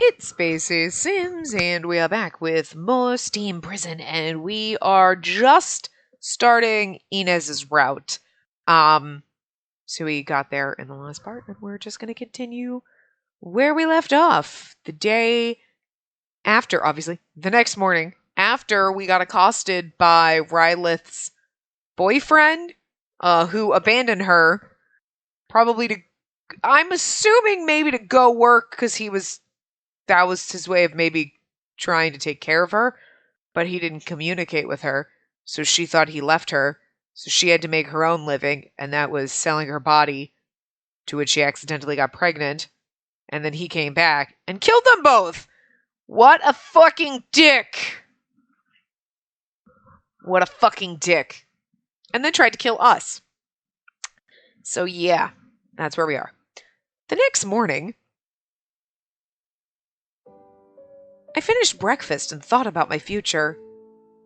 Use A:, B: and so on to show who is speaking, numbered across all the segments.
A: It's Spacey Sims, and we are back with more Steam Prison, and we are just starting Inez's route. So we got there in the last part, and we're just going to continue where we left off. The day after, obviously, the next morning, after we got accosted by Rylith's boyfriend, who abandoned her, probably to, I'm assuming maybe to go work, because that was his way of maybe trying to take care of her, but he didn't communicate with her, so she thought he left her, so she had to make her own living, and that was selling her body, to which she accidentally got pregnant, and then he came back and killed them both! What a fucking dick! What a fucking dick. And then tried to kill us. So yeah, that's where we are. The next morning, I finished breakfast and thought about my future.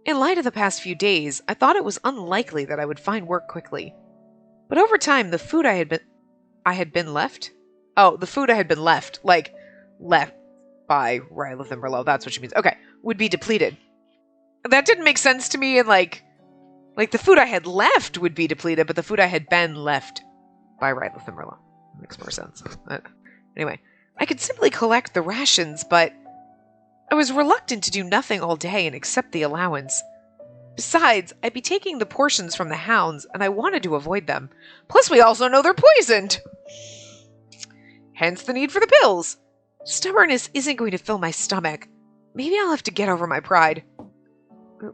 A: In light of the past few days, I thought it was unlikely that I would find work quickly. But over time, the food the food I had been left, like, left by Rylith and Merlot, that's what she means. Okay, would be depleted. That didn't make sense to me, and like the food I had left would be depleted, but the food I had been left by Rylith and Merlot. Makes more sense. Anyway, I could simply collect the rations, but I was reluctant to do nothing all day and accept the allowance. Besides, I'd be taking the portions from the hounds, and I wanted to avoid them. Plus, we also know they're poisoned! Hence the need for the pills. Stubbornness isn't going to fill my stomach. Maybe I'll have to get over my pride.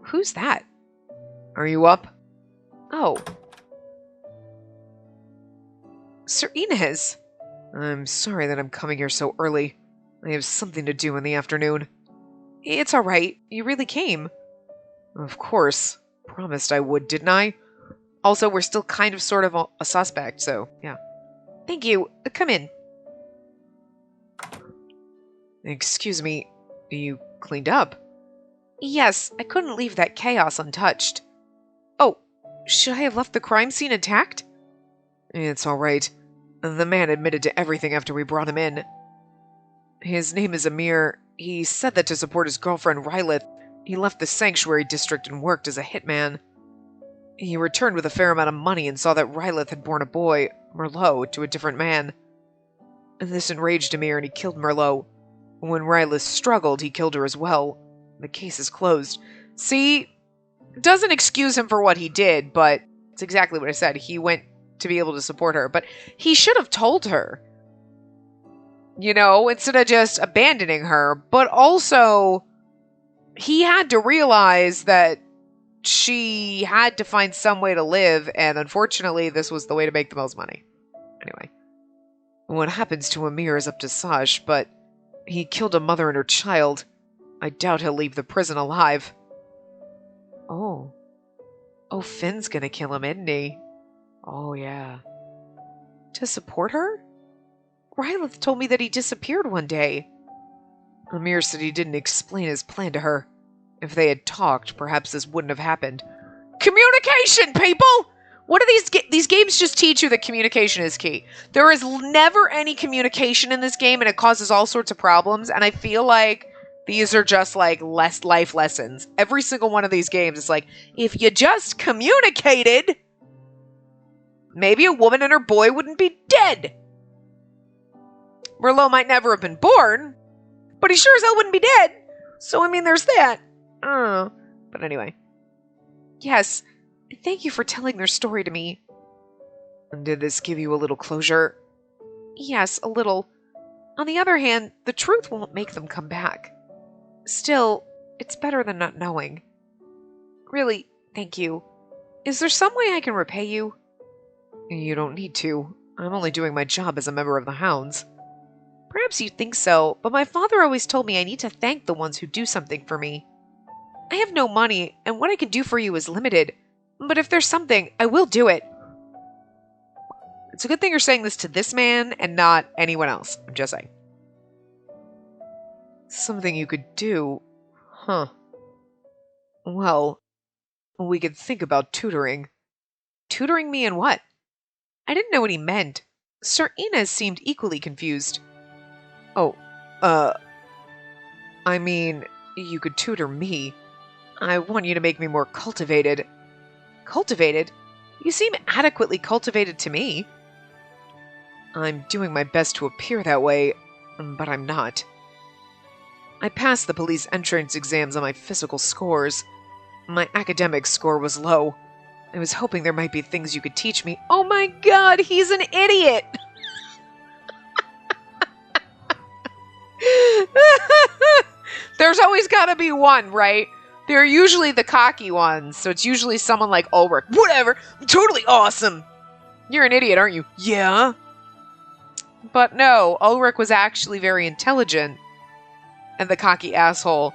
A: Who's that? Are you up? Oh. Sir Inez. I'm sorry that I'm coming here so early. I have something to do in the afternoon. It's all right. You really came. Of course. Promised I would, didn't I? Also, we're still kind of sort of a suspect, so yeah. Thank you. Come in. Excuse me. You cleaned up? Yes, I couldn't leave that chaos untouched. Oh, should I have left the crime scene intact? It's all right. The man admitted to everything after we brought him in. His name is Amir. He said that to support his girlfriend Rylith, he left the sanctuary district and worked as a hitman. He returned with a fair amount of money and saw that Rylith had borne a boy, Merlot, to a different man. This enraged Amir and he killed Merlot. When Rylith struggled, he killed her as well. The case is closed. See? Doesn't excuse him for what he did, but it's exactly what I said. He went to be able to support her, but he should have told her. You know, instead of just abandoning her. But also, he had to realize that she had to find some way to live, and unfortunately, this was the way to make the most money. Anyway. What happens to Amir is up to Saj, but he killed a mother and her child. I doubt he'll leave the prison alive. Oh. Oh, Finn's gonna kill him, isn't he? Oh, yeah. To support her? Rylith told me that he disappeared one day. Amir said he didn't explain his plan to her. If they had talked, perhaps this wouldn't have happened. Communication, people! What do these games just teach you that communication is key? There is never any communication in this game, and it causes all sorts of problems, and I feel like these are just like less life lessons. Every single one of these games is like, if you just communicated, maybe a woman and her boy wouldn't be dead. Merlot might never have been born, but he sure as hell wouldn't be dead. So, I mean, there's that. But anyway. Yes, thank you for telling their story to me. Did this give you a little closure? Yes, a little. On the other hand, the truth won't make them come back. Still, it's better than not knowing. Really, thank you. Is there some way I can repay you? You don't need to. I'm only doing my job as a member of the Hounds. Perhaps you think so, but my father always told me I need to thank the ones who do something for me. I have no money, and what I can do for you is limited. But if there's something, I will do it. It's a good thing you're saying this to this man and not anyone else. I'm just saying. Something you could do? Huh. Well, we could think about tutoring. Tutoring me in what? I didn't know what he meant. Sir Inez seemed equally confused. Oh, I mean, you could tutor me. I want you to make me more cultivated. Cultivated? You seem adequately cultivated to me. I'm doing my best to appear that way, but I'm not. I passed the police entrance exams on my physical scores. My academic score was low. I was hoping there might be things you could teach me. Oh my god, he's an idiot! There's always gotta be one, right? They're usually the cocky ones, so it's usually someone like Ulrich. Whatever, totally awesome! You're an idiot, aren't you? Yeah. But no, Ulrich was actually very intelligent. And the cocky asshole.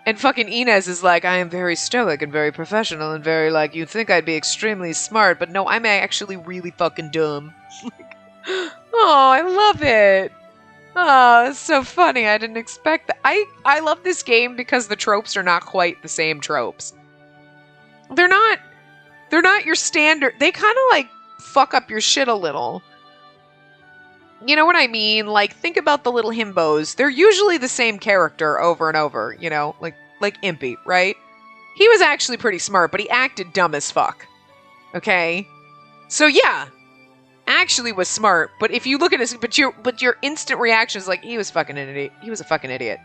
A: And fucking Inez is like, I am very stoic and very professional and very like, you'd think I'd be extremely smart, but no, I'm actually really fucking dumb. Oh, I love it. Oh, it's so funny. I didn't expect that. I love this game because the tropes are not quite the same tropes. They're not your standard. They kind of like fuck up your shit a little. You know what I mean? Like, think about the little himbos. They're usually the same character over and over, you know? Like Impy, right? He was actually pretty smart, but he acted dumb as fuck. Okay? So yeah, actually was smart, but if you look at his, but your instant reaction is like, he was fucking an idiot. He was a fucking idiot.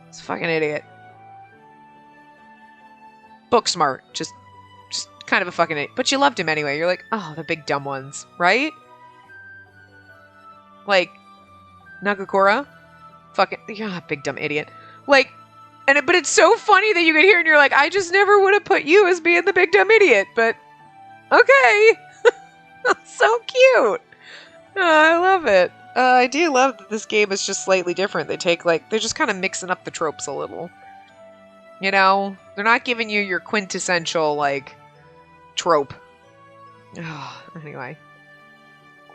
A: He's a fucking idiot. Book smart. Just kind of a fucking idiot. But you loved him anyway. You're like, oh, the big dumb ones, right? Like, Nagakura? Fucking, yeah, big dumb idiot. Like, but it's so funny that you could hear and you're like, I just never would have put you as being the big dumb idiot, but okay. So cute. Oh, I love it. I do love that this game is just slightly different. They're just kind of mixing up the tropes a little. You know? They're not giving you your quintessential, like, trope. Oh, anyway.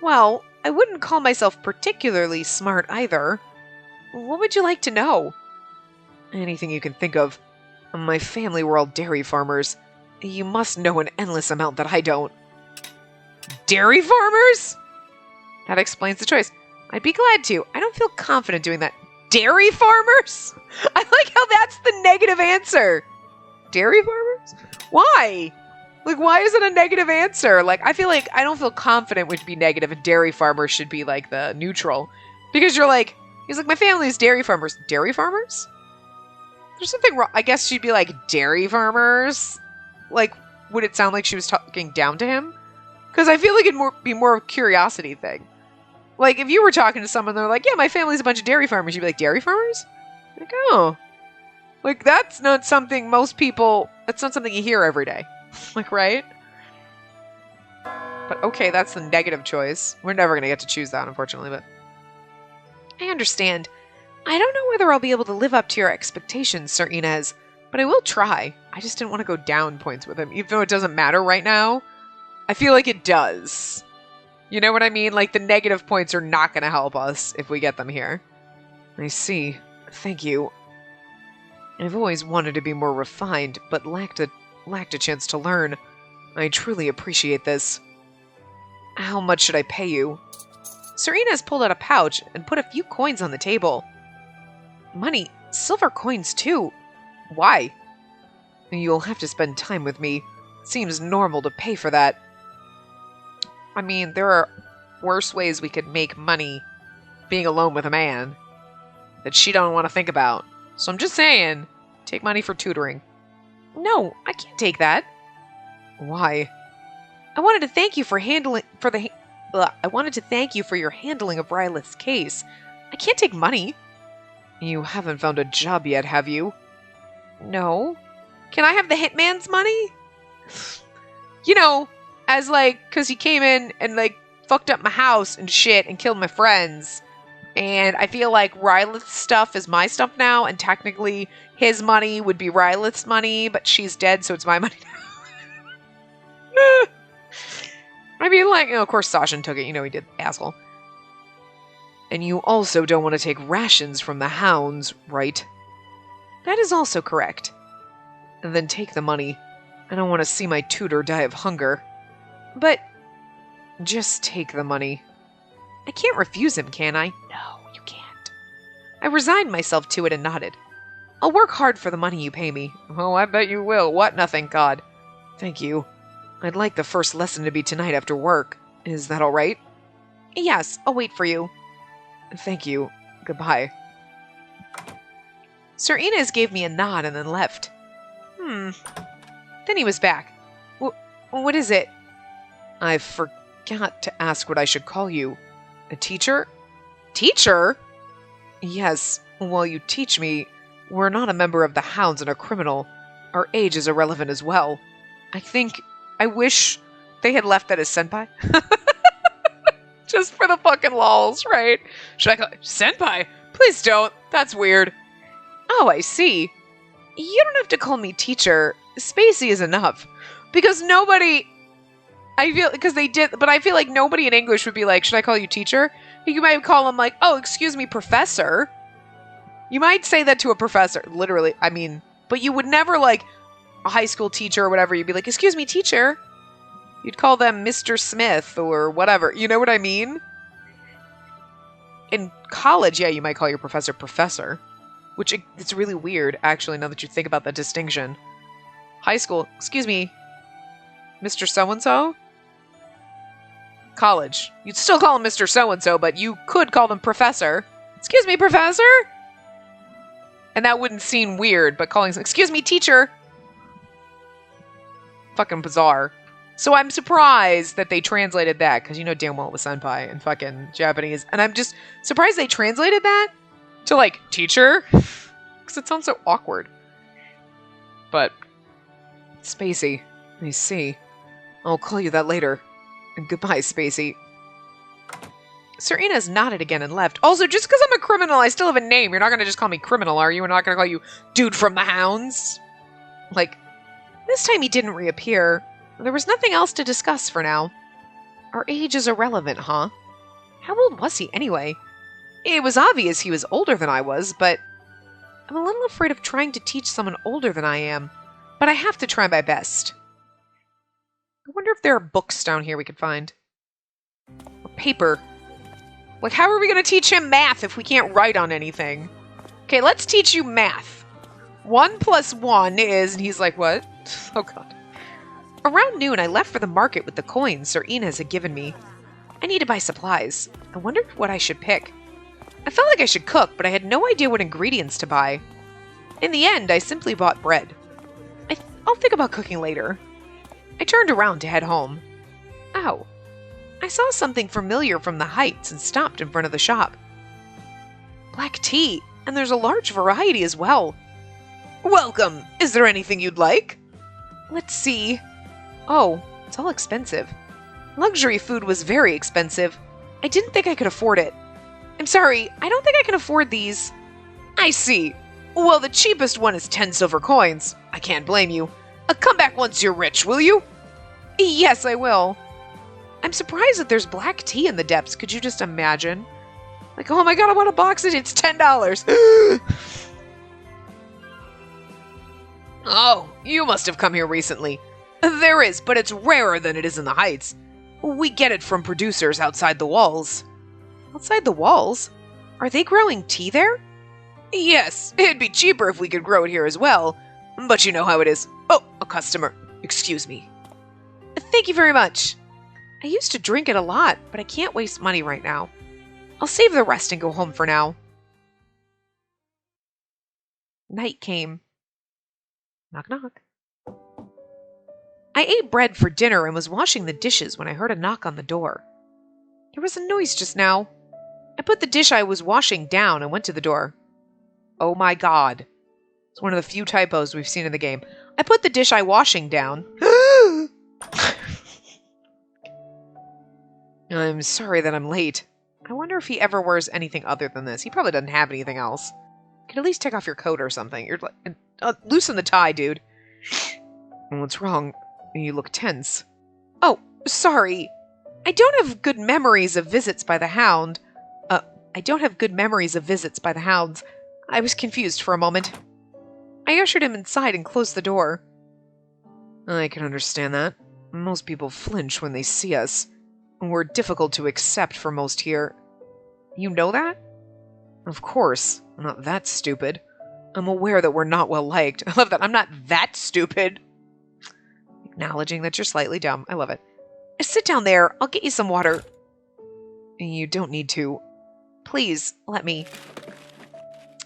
A: Well, I wouldn't call myself particularly smart either. What would you like to know? Anything you can think of. My family were all dairy farmers. You must know an endless amount that I don't. Dairy farmers? That explains the choice. I'd be glad to. I don't feel confident doing that. Dairy farmers? I like how that's the negative answer. Dairy farmers? Why? Like, why is it a negative answer? Like, I feel like I don't feel confident would be negative and dairy farmers should be, like, the neutral. Because you're like, he's like, my family is dairy farmers. Dairy farmers? There's something wrong. I guess she'd be like, dairy farmers? Like, would it sound like she was talking down to him? Because I feel like it'd be more of a curiosity thing. Like, if you were talking to someone, they're like, yeah, my family's a bunch of dairy farmers. You'd be like, dairy farmers? Like, oh. Like, that's not something that's not something you hear every day. Like, right? But okay, that's the negative choice. We're never going to get to choose that, unfortunately, but I understand. I don't know whether I'll be able to live up to your expectations, Sir Inez, but I will try. I just didn't want to go down points with him, even though it doesn't matter right now. I feel like it does. You know what I mean? Like, the negative points are not going to help us if we get them here. I see. Thank you. I've always wanted to be more refined, but lacked a chance to learn. I truly appreciate this. How much should I pay you? Sir Inez pulled out a pouch and put a few coins on the table. Money, silver coins too. Why? You'll have to spend time with me. Seems normal to pay for that. I mean, there are worse ways we could make money being alone with a man that she don't want to think about. So I'm just saying, take money for tutoring. No, I can't take that. Why? I wanted to thank you for your handling of Rylith's case. I can't take money. You haven't found a job yet, have you? No. Can I have the hitman's money? You know, as like, because he came in and like fucked up my house and shit and killed my friends. And I feel like Rylith's stuff is my stuff now, and technically his money would be Rylith's money, but she's dead, so it's my money now. I mean, like, you know, of course Sashin took it, you know he did, asshole. And you also don't want to take rations from the hounds, right? That is also correct. And then take the money. I don't want to see my tutor die of hunger. But just take the money. I can't refuse him, can I? No, you can't. I resigned myself to it and nodded. I'll work hard for the money you pay me. Oh, I bet you will. What? Nothing, God. Thank you. I'd like the first lesson to be tonight after work. Is that all right? Yes, I'll wait for you. Thank you. Goodbye. Sir Inez gave me a nod and then left. Then he was back. What is it? I forgot to ask what I should call you. A teacher? Teacher? Yes, while you teach me, we're not a member of the Hounds and a criminal. Our age is irrelevant as well. I wish they had left that as senpai. Just for the fucking lols, right? Should I call it senpai? Please don't. That's weird. Oh, I see. You don't have to call me teacher. Spacey is enough. Because nobody... because they did, but I feel like nobody in English would be like, should I call you teacher? You might call them like, oh, excuse me, professor. You might say that to a professor, literally. I mean, but you would never like a high school teacher or whatever. You'd be like, excuse me, teacher. You'd call them Mr. Smith or whatever. You know what I mean? In college, yeah, you might call your professor professor, which it's really weird, actually, now that you think about that distinction. High school, excuse me, Mr. So-and-so? College. You'd still call him Mr. So-and-so, but you could call them professor. Excuse me, professor? And that wouldn't seem weird, but calling, excuse me, teacher. Fucking bizarre. So I'm surprised that they translated that, because you know damn well it was senpai in fucking Japanese. And I'm just surprised they translated that to, like, teacher. Because it sounds so awkward. But, Spacey, I see. I'll call you that later. And goodbye, Spacey. Sir Inez nodded again and left. Also, just because I'm a criminal, I still have a name. You're not going to just call me criminal, are you? We're not going to call you dude from the Hounds. Like, this time he didn't reappear. There was nothing else to discuss for now. Our age is irrelevant, huh? How old was he, anyway? It was obvious he was older than I was, but I'm a little afraid of trying to teach someone older than I am. But I have to try my best. I wonder if there are books down here we could find. Or paper. Like, how are we going to teach him math if we can't write on anything? Okay, let's teach you math. 1 + 1 is... And he's like, what? Oh, God. Around noon, I left for the market with the coins Sir Inez had given me. I need to buy supplies. I wondered what I should pick. I felt like I should cook, but I had no idea what ingredients to buy. In the end, I simply bought bread. I'll think about cooking later. I turned around to head home. Ow. I saw something familiar from the heights and stopped in front of the shop. Black tea, and there's a large variety as well. Welcome! Is there anything you'd like? Let's see. Oh, it's all expensive. Luxury food was very expensive. I didn't think I could afford it. I'm sorry, I don't think I can afford these. I see. Well, the cheapest one is 10 silver coins. I can't blame you. Come back once you're rich, will you? Yes, I will. I'm surprised that there's black tea in the depths. Could you just imagine? Like, oh my god, I want a box and it's $10. Oh, you must have come here recently. There is, but it's rarer than it is in the heights. We get it from producers outside the walls. Outside the walls? Are they growing tea there? Yes, it'd be cheaper if we could grow it here as well. But you know how it is. Oh, a customer. Excuse me. Thank you very much. I used to drink it a lot, but I can't waste money right now. I'll save the rest and go home for now. Night came. Knock, knock. I ate bread for dinner and was washing the dishes when I heard a knock on the door. There was a noise just now. I put the dish I was washing down and went to the door. Oh my god. It's one of the few typos we've seen in the game. I put the dish I washing down. I'm sorry that I'm late. I wonder if he ever wears anything other than this. He probably doesn't have anything else. You can at least take off your coat or something. You're like, loosen the tie, dude. What's wrong? You look tense. Oh, sorry. I don't have good memories of visits by the Hound. I was confused for a moment. I ushered him inside and closed the door. I can understand that. Most people flinch when they see us. We're difficult to accept for most here. You know that? Of course, I'm not that stupid. I'm aware that we're not well liked. I love that. I'm not that stupid. Acknowledging that you're slightly dumb. I love it. Sit down there. I'll get you some water. You don't need to. Please, let me.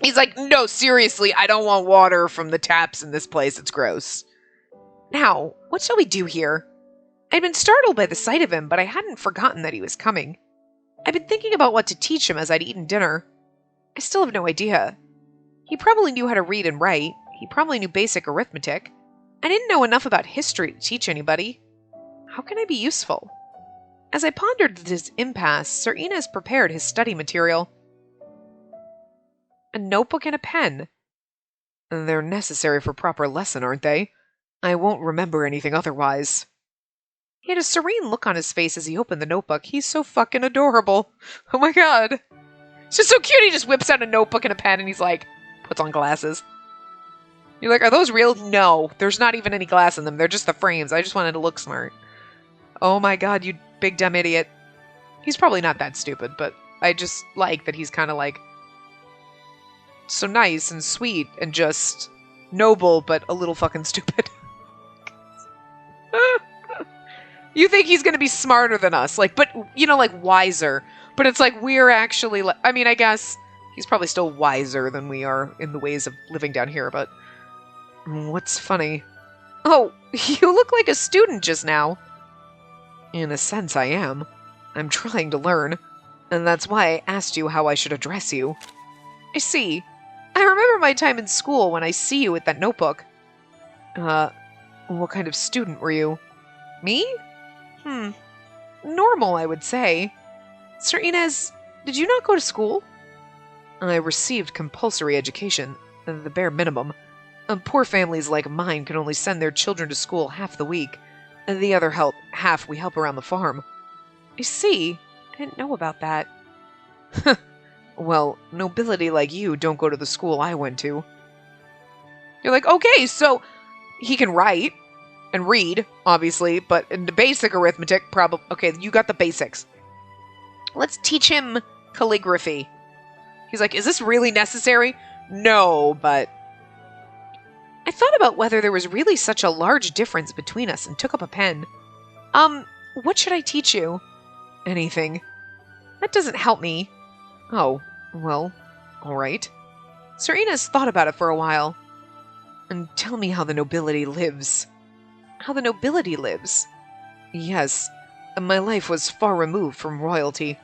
A: He's like, no, seriously, I don't want water from the taps in this place. It's gross. Now, what shall we do here? I'd been startled by the sight of him, but I hadn't forgotten that he was coming. I'd been thinking about what to teach him as I'd eaten dinner. I still have no idea. He probably knew how to read and write. He probably knew basic arithmetic. I didn't know enough about history to teach anybody. How can I be useful? As I pondered this impasse, Sir Inez prepared his study material. A notebook and a pen. They're necessary for proper lesson, aren't they? I won't remember anything otherwise. He had a serene look on his face as he opened the notebook. He's so fucking adorable. Oh my god. It's just so cute. He just whips out a notebook and a pen and he's like, puts on glasses. You're like, are those real? No, there's not even any glass in them. They're just the frames. I just wanted to look smart. Oh my god, you big dumb idiot. He's probably not that stupid, but I just like that he's kind of like so nice and sweet and just noble, but a little fucking stupid. You think he's going to be smarter than us, like, but, you know, like, wiser. But it's like, we're actually, I mean, I guess he's probably still wiser than we are in the ways of living down here, but what's funny? Oh, you look like a student just now. In a sense, I am. I'm trying to learn, and that's why I asked you how I should address you. I see. I remember my time in school when I see you with that notebook. What kind of student were you? Me? Normal, I would say. Sir Inez, did you not go to school? I received compulsory education, the bare minimum. Poor families like mine can only send their children to school half the week. The other half we help around the farm. I see. I didn't know about that. Well, nobility like you don't go to the school I went to. You're like, okay, so he can write and read, obviously, but in the basic arithmetic, probably. Okay, you got the basics. Let's teach him calligraphy. He's like, is this really necessary? No, but I thought about whether there was really such a large difference between us and took up a pen. What should I teach you? Anything. That doesn't help me. Oh, well, all right. Sir Inez thought about it for a while. And tell me how the nobility lives. How the nobility lives? Yes, my life was far removed from royalty.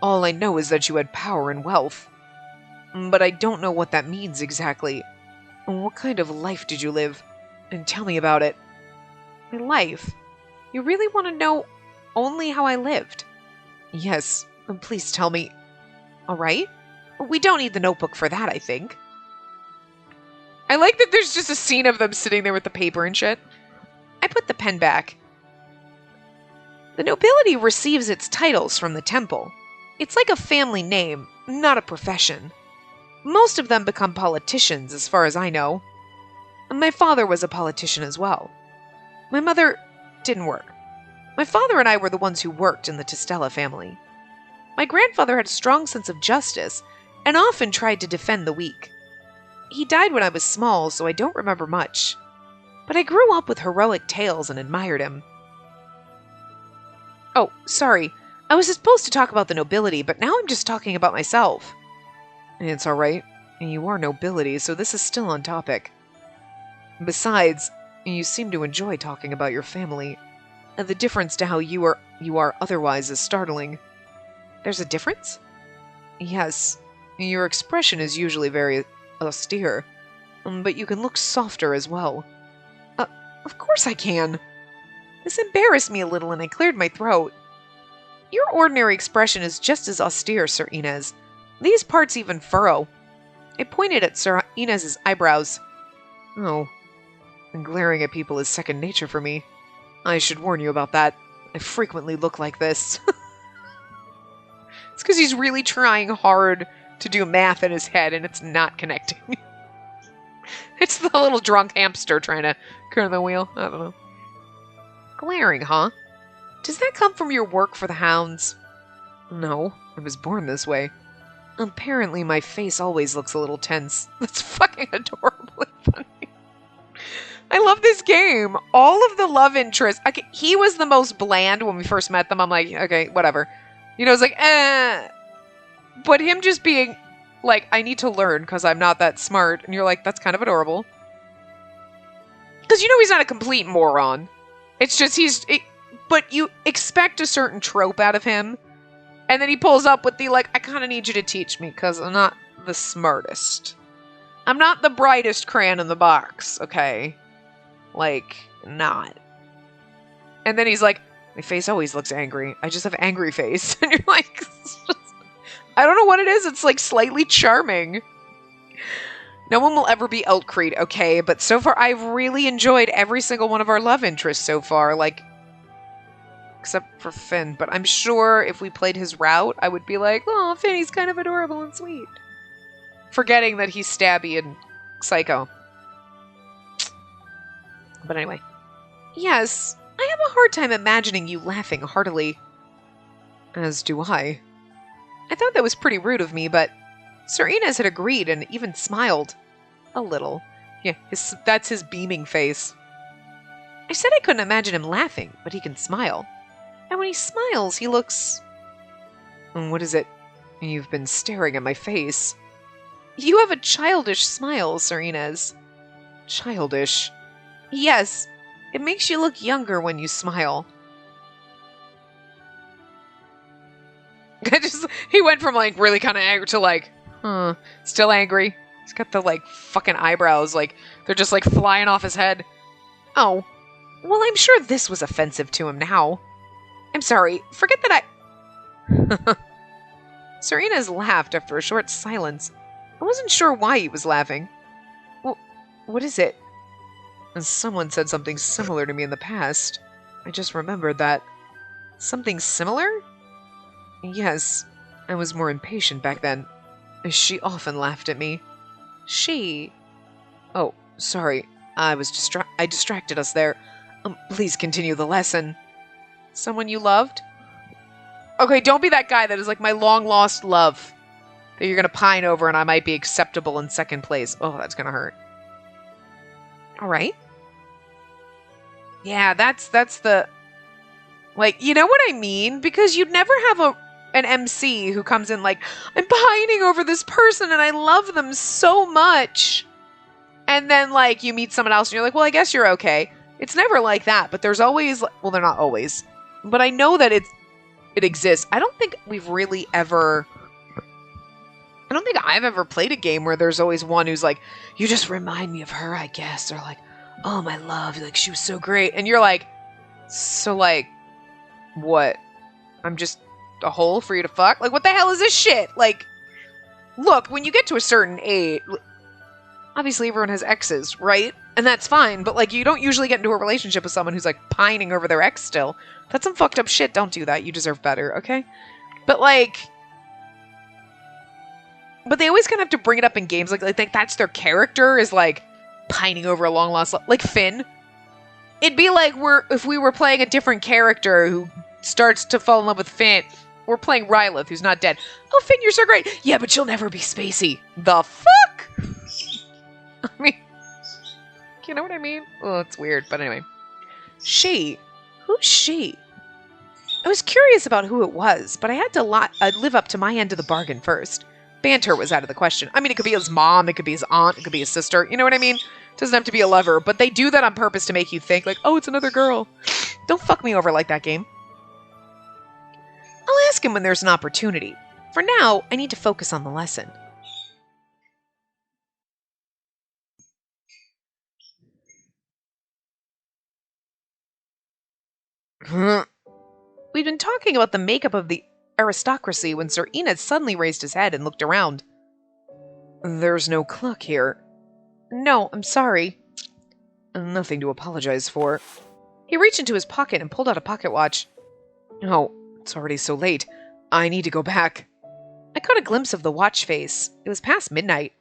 A: All I know is that you had power and wealth. But I don't know what that means exactly. What kind of life did you live? And tell me about it. My life? You really want to know only how I lived? Yes, please tell me. All right? We don't need the notebook for that, I think. I like that there's just a scene of them sitting there with the paper and shit. I put the pen back. The nobility receives its titles from the temple. It's like a family name, not a profession. Most of them become politicians, as far as I know. My father was a politician as well. My mother didn't work. My father and I were the ones who worked in the Testella family. My grandfather had a strong sense of justice and often tried to defend the weak. He died when I was small, so I don't remember much. But I grew up with heroic tales and admired him. Oh, sorry. I was supposed to talk about the nobility, but now I'm just talking about myself. It's all right. You are nobility, so this is still on topic. Besides, you seem to enjoy talking about your family. The difference to how you are otherwise is startling. There's a difference? Yes. Your expression is usually very austere, but you can look softer as well. Of course I can. This embarrassed me a little and I cleared my throat. Your ordinary expression is just as austere, Sir Inez. These parts even furrow. I pointed at Sir Inez's eyebrows. Oh, and glaring at people is second nature for me. I should warn you about that. I frequently look like this. It's because he's really trying hard to do math in his head and it's not connecting. It's the little drunk hamster trying to turn the wheel. I don't know. Glaring, huh? Does that come from your work for the hounds? No, I was born this way. Apparently my face always looks a little tense. That's fucking adorably funny. I love this game. All of the love interests. He was the most bland when we first met them. I'm like, okay, whatever. You know, it's like, eh. But him just being like, I need to learn because I'm not that smart. And you're like, that's kind of adorable. Because you know he's not a complete moron. It's just but you expect a certain trope out of him. And then he pulls up with the, like, I kind of need you to teach me because I'm not the smartest. I'm not the brightest crayon in the box, okay? Like, not. And then he's like, my face always looks angry. I just have angry face. And you're like, I don't know what it is. It's, like, slightly charming. No one will ever be Eltcreed, okay? But so far, I've really enjoyed every single one of our love interests so far. Like, except for Finn. But I'm sure if we played his route, I would be like, oh, Finn, he's kind of adorable and sweet. Forgetting that he's stabby and psycho. But anyway. Yes, I have a hard time imagining you laughing heartily. As do I. I thought that was pretty rude of me, but Sir Inez had agreed and even smiled. A little. Yeah, that's his beaming face. I said I couldn't imagine him laughing, but he can smile. And when he smiles, he looks... What is it? You've been staring at my face. You have a childish smile, Sir Inez. Childish? Yes, it makes you look younger when you smile. He went from, like, really kind of angry to, like, still angry. He's got the, like, fucking eyebrows, like, they're just, like, flying off his head. Oh, well, I'm sure this was offensive to him now. I'm sorry, forget that I... Sir Inez laughed after a short silence. I wasn't sure why he was laughing. Well, what is it? Someone said something similar to me in the past. I just remembered that. Something similar? Yes, I was more impatient back then. She often laughed at me. She... Oh, sorry. I distracted us there. Please continue the lesson. Someone you loved? Okay, don't be that guy that is like my long-lost love that you're gonna pine over and I might be acceptable in second place. Oh, that's gonna hurt. Alright. Yeah, that's the... Like, you know what I mean? Because you'd never have an MC who comes in like, I'm pining over this person and I love them so much. And then, like, you meet someone else and you're like, well, I guess you're okay. It's never like that, but there's always... Well, they're not always. But I know that it exists. I don't think we've really ever... I don't think I've ever played a game where there's always one who's like, you just remind me of her, I guess. Or like, oh, my love, like, she was so great. And you're like, so, like, what? I'm just a hole for you to fuck? Like, what the hell is this shit? Like, look, when you get to a certain age, obviously everyone has exes, right? And that's fine, but, like, you don't usually get into a relationship with someone who's, like, pining over their ex still. That's some fucked up shit. Don't do that. You deserve better, okay? But, like... But they always kind of have to bring it up in games. Like that's their character is, like, pining over a long-lost love. Like Finn. It'd be like if we were playing a different character who starts to fall in love with Finn. We're playing Rylith, who's not dead. Oh, Finn, you're so great. Yeah, but you'll never be Spacey. The fuck? I mean... You know what I mean? Oh, it's weird, but anyway. She? Who's she? I was curious about who it was, but I had to live up to my end of the bargain first. Banter was out of the question. I mean, it could be his mom, it could be his aunt, it could be his sister. You know what I mean? It doesn't have to be a lover, but they do that on purpose to make you think, like, oh, it's another girl. Don't fuck me over like that, game. I'll ask him when there's an opportunity. For now, I need to focus on the lesson. We'd been talking about the makeup of the aristocracy when Sir Enid suddenly raised his head and looked around. There's no clock here. No, I'm sorry. Nothing to apologize for. He reached into his pocket and pulled out a pocket watch. Oh, it's already so late. I need to go back. I caught a glimpse of the watch face. It was past midnight.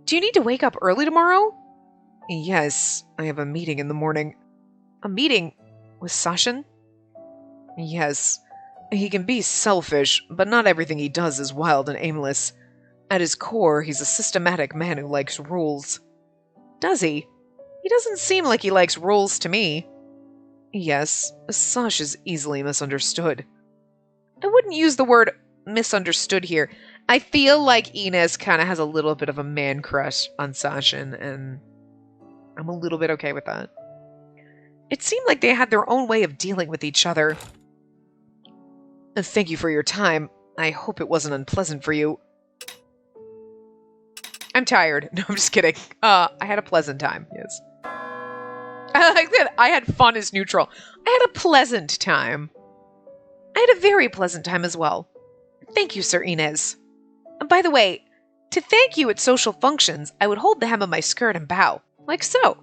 A: Do you need to wake up early tomorrow? Yes, I have a meeting in the morning. A meeting? With Sashin? Yes. He can be selfish, but not everything he does is wild and aimless. At his core, he's a systematic man who likes rules. Does he? He doesn't seem like he likes rules to me. Yes, Sash is easily misunderstood. I wouldn't use the word misunderstood here. I feel like Inez kind of has a little bit of a man crush on Sashin, and I'm a little bit okay with that. It seemed like they had their own way of dealing with each other. Thank you for your time. I hope it wasn't unpleasant for you. I'm tired. No, I'm just kidding. I had a pleasant time, yes. I like that I had fun as neutral. I had a pleasant time. I had a very pleasant time as well. Thank you, Sir Inez. And by the way, to thank you at social functions, I would hold the hem of my skirt and bow, like so.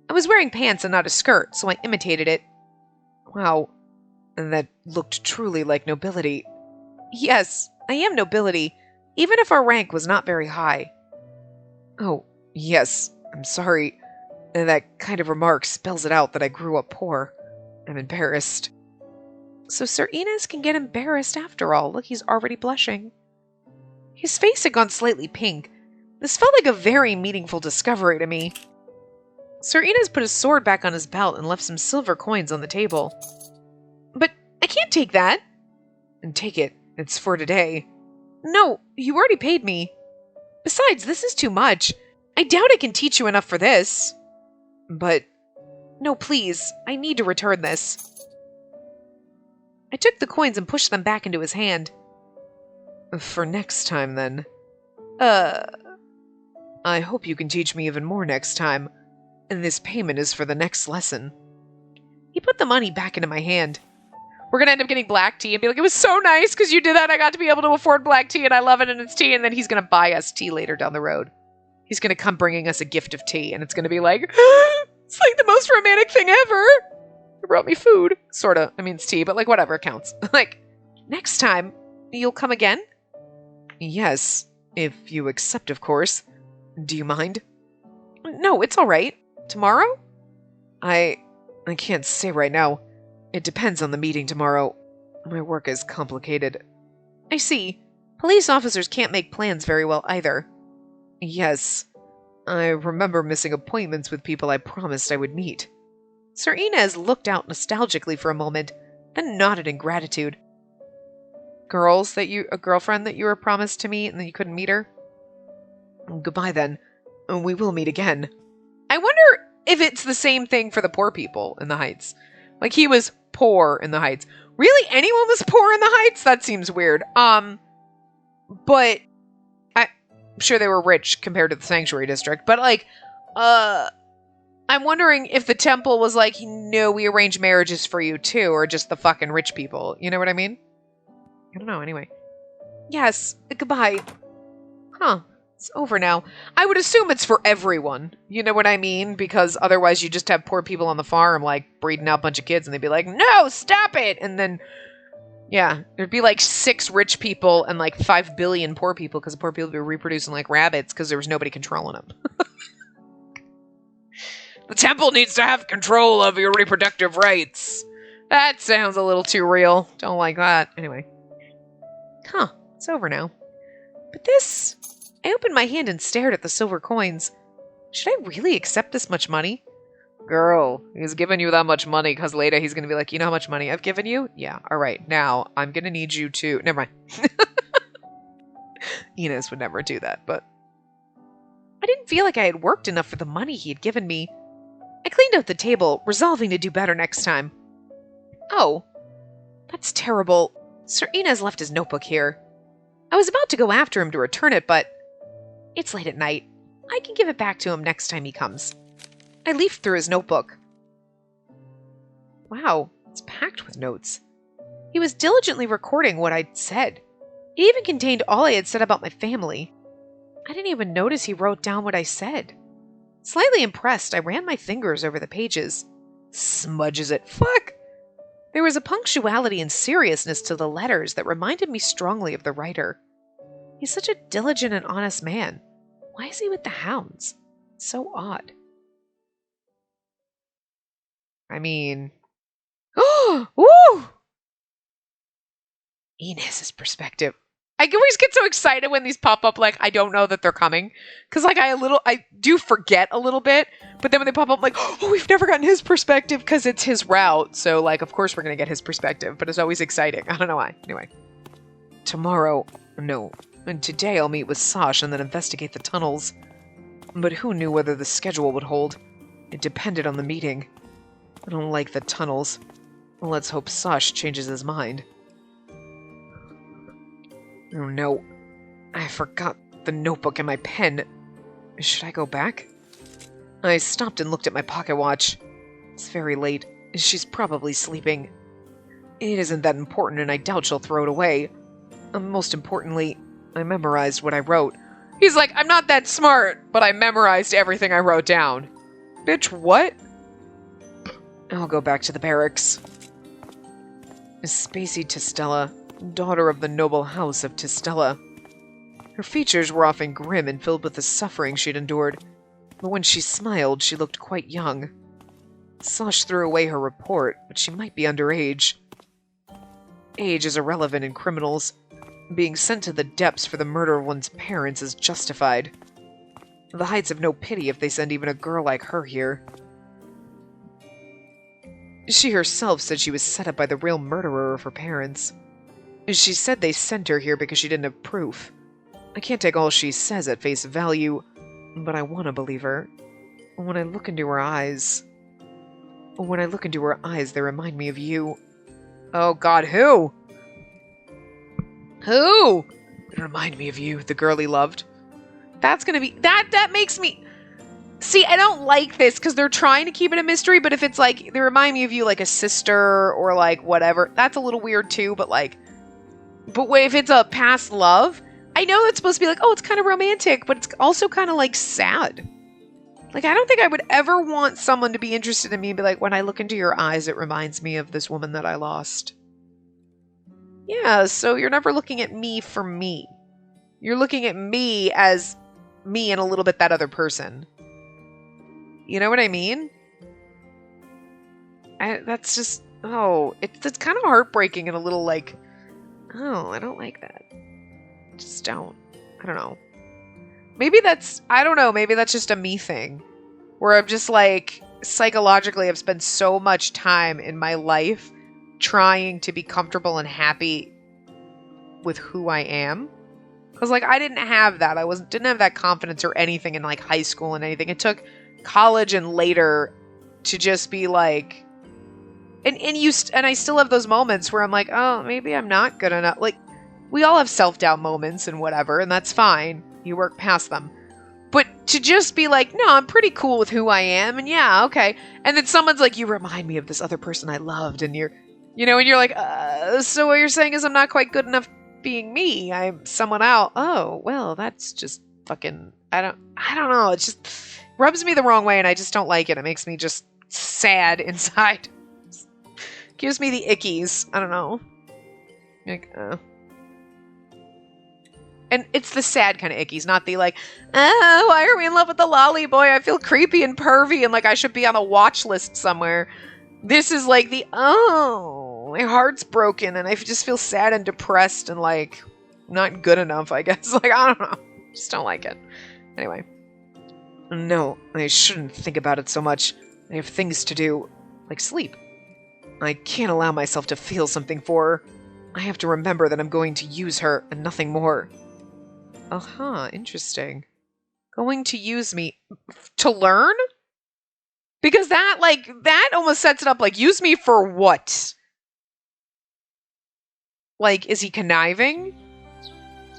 A: I was wearing pants and not a skirt, so I imitated it. Wow, that looked truly like nobility. Yes, I am nobility, even if our rank was not very high. Oh, yes, I'm sorry. That kind of remark spells it out that I grew up poor. I'm embarrassed. So Sir Inez can get embarrassed after all. Look, he's already blushing. His face had gone slightly pink. This felt like a very meaningful discovery to me. Sir Inez put his sword back on his belt and left some silver coins on the table. But I can't take that. And take it. It's for today. No, you already paid me. Besides, this is too much. I doubt I can teach you enough for this. But, no, please, I need to return this. I took the coins and pushed them back into his hand. For next time, then. I hope you can teach me even more next time. And this payment is for the next lesson. He put the money back into my hand. We're gonna end up getting black tea and be like, it was so nice because you did that. I got to be able to afford black tea and I love it and it's tea. And then he's gonna buy us tea later down the road. He's gonna come bringing us a gift of tea and it's gonna be like, it's like the most romantic thing ever. He brought me food. Sorta. I mean, it's tea, but like whatever, it counts. Like, next time, you'll come again? Yes, if you accept, of course. Do you mind? No, it's all right. Tomorrow? I can't say right now. It depends on the meeting tomorrow. My work is complicated. I see. Police officers can't make plans very well either. Yes. I remember missing appointments with people I promised I would meet. Sir Inez looked out nostalgically for a moment, then nodded in gratitude. A girlfriend that you were promised to meet and then you couldn't meet her? Goodbye then. We will meet again. I wonder if it's the same thing for the poor people in the Heights. Like he was poor in the Heights. Really? Anyone was poor in the Heights? That seems weird. But I'm sure they were rich compared to the Sanctuary District. But like, I'm wondering if the temple was like, no, we arrange marriages for you too, or just the fucking rich people. You know what I mean? I don't know, anyway. Yes, goodbye. Huh, it's over now. I would assume it's for everyone. You know what I mean? Because otherwise you just have poor people on the farm, like, breeding out a bunch of kids, and they'd be like, no, stop it! And then, yeah, there'd be like 6 rich people and like 5 billion poor people, because the poor people would be reproducing like rabbits, because there was nobody controlling them. The temple needs to have control of your reproductive rights. That sounds a little too real. Don't like that. Anyway. Huh, it's over now. But this... I opened my hand and stared at the silver coins. Should I really accept this much money? Girl, he's giving you that much money because later he's going to be like, you know how much money I've given you? Yeah, alright, now I'm going to need you to... Never mind. Inez would never do that, but... I didn't feel like I had worked enough for the money he had given me. I cleaned out the table, resolving to do better next time. Oh, that's terrible. Sir Inez left his notebook here. I was about to go after him to return it, but it's late at night. I can give it back to him next time he comes. I leafed through his notebook. Wow, it's packed with notes. He was diligently recording what I'd said. It even contained all I had said about my family. I didn't even notice he wrote down what I said. Slightly impressed, I ran my fingers over the pages. Smudges it. Fuck! There was a punctuality and seriousness to the letters that reminded me strongly of the writer. He's such a diligent and honest man. Why is he with the hounds? So odd. I mean... Oh! Woo! Inez's perspective. I always get so excited when these pop up, like, I don't know that they're coming. Because, like, I do forget a little bit. But then when they pop up, I'm like, oh, we've never gotten his perspective because it's his route. So, like, of course we're going to get his perspective. But it's always exciting. I don't know why. Anyway. Tomorrow, no. And today I'll meet with Sash and then investigate the tunnels. But who knew whether the schedule would hold? It depended on the meeting. I don't like the tunnels. Well, let's hope Sash changes his mind. Oh no, I forgot the notebook and my pen. Should I go back? I stopped and looked at my pocket watch. It's very late. She's probably sleeping. It isn't that important and I doubt she'll throw it away. Most importantly, I memorized what I wrote. He's like, I'm not that smart, but I memorized everything I wrote down. Bitch, what? I'll go back to the barracks. Spacey Tistella, daughter of the noble house of Tistella. Her features were often grim and filled with the suffering she'd endured, but when she smiled, she looked quite young. Sash threw away her report, but she might be underage. Age is irrelevant in criminals. Being sent to the depths for the murder of one's parents is justified. The Heights have no pity if they send even a girl like her here. She herself said she was set up by the real murderer of her parents. She said they sent her here because she didn't have proof. I can't take all she says at face value, but I want to believe her. When I look into her eyes... they remind me of you. Oh god, who? Who? They remind me of you, the girl he loved. That's gonna be... That makes me... See, I don't like this because they're trying to keep it a mystery, but if it's like, they remind me of you like a sister or like whatever, that's a little weird too, but like... But if it's a past love, I know it's supposed to be like, oh, it's kind of romantic, but it's also kind of like sad. Like, I don't think I would ever want someone to be interested in me and be like, when I look into your eyes, it reminds me of this woman that I lost. Yeah, so you're never looking at me for me. You're looking at me as me and a little bit that other person. You know what I mean? That's just, oh, it's kind of heartbreaking and a little like, oh, I don't like that. Just don't. I don't know. Maybe that's, I don't know, maybe that's just a me thing. Where I'm just like, psychologically, I've spent so much time in my life trying to be comfortable and happy with who I am. Because, like, I didn't have that. Didn't have that confidence or anything in, like, high school and anything. It took college and later to just be like... And I still have those moments where I'm like, oh, maybe I'm not good enough. Like, we all have self-doubt moments and whatever, and that's fine. You work past them. But to just be like, no, I'm pretty cool with who I am, and yeah, okay. And then someone's like, you remind me of this other person I loved, and you're like, so what you're saying is I'm not quite good enough being me. I'm someone else. Oh, well, that's just fucking, I don't know. It just rubs me the wrong way, and I just don't like it. It makes me just sad inside. Gives me the ickies. I don't know. Like, And it's the sad kind of ickies, not the like, oh, why are we in love with the lolly boy? I feel creepy and pervy and like I should be on a watch list somewhere. This is like the, oh, my heart's broken and I just feel sad and depressed and like not good enough, I guess. Like, I don't know. Just don't like it. Anyway. No, I shouldn't think about it so much. I have things to do, like sleep. I can't allow myself to feel something for her. I have to remember that I'm going to use her and nothing more. Uh-huh, interesting. Going to use me to learn? Because that almost sets it up like, use me for what? Like, is he conniving?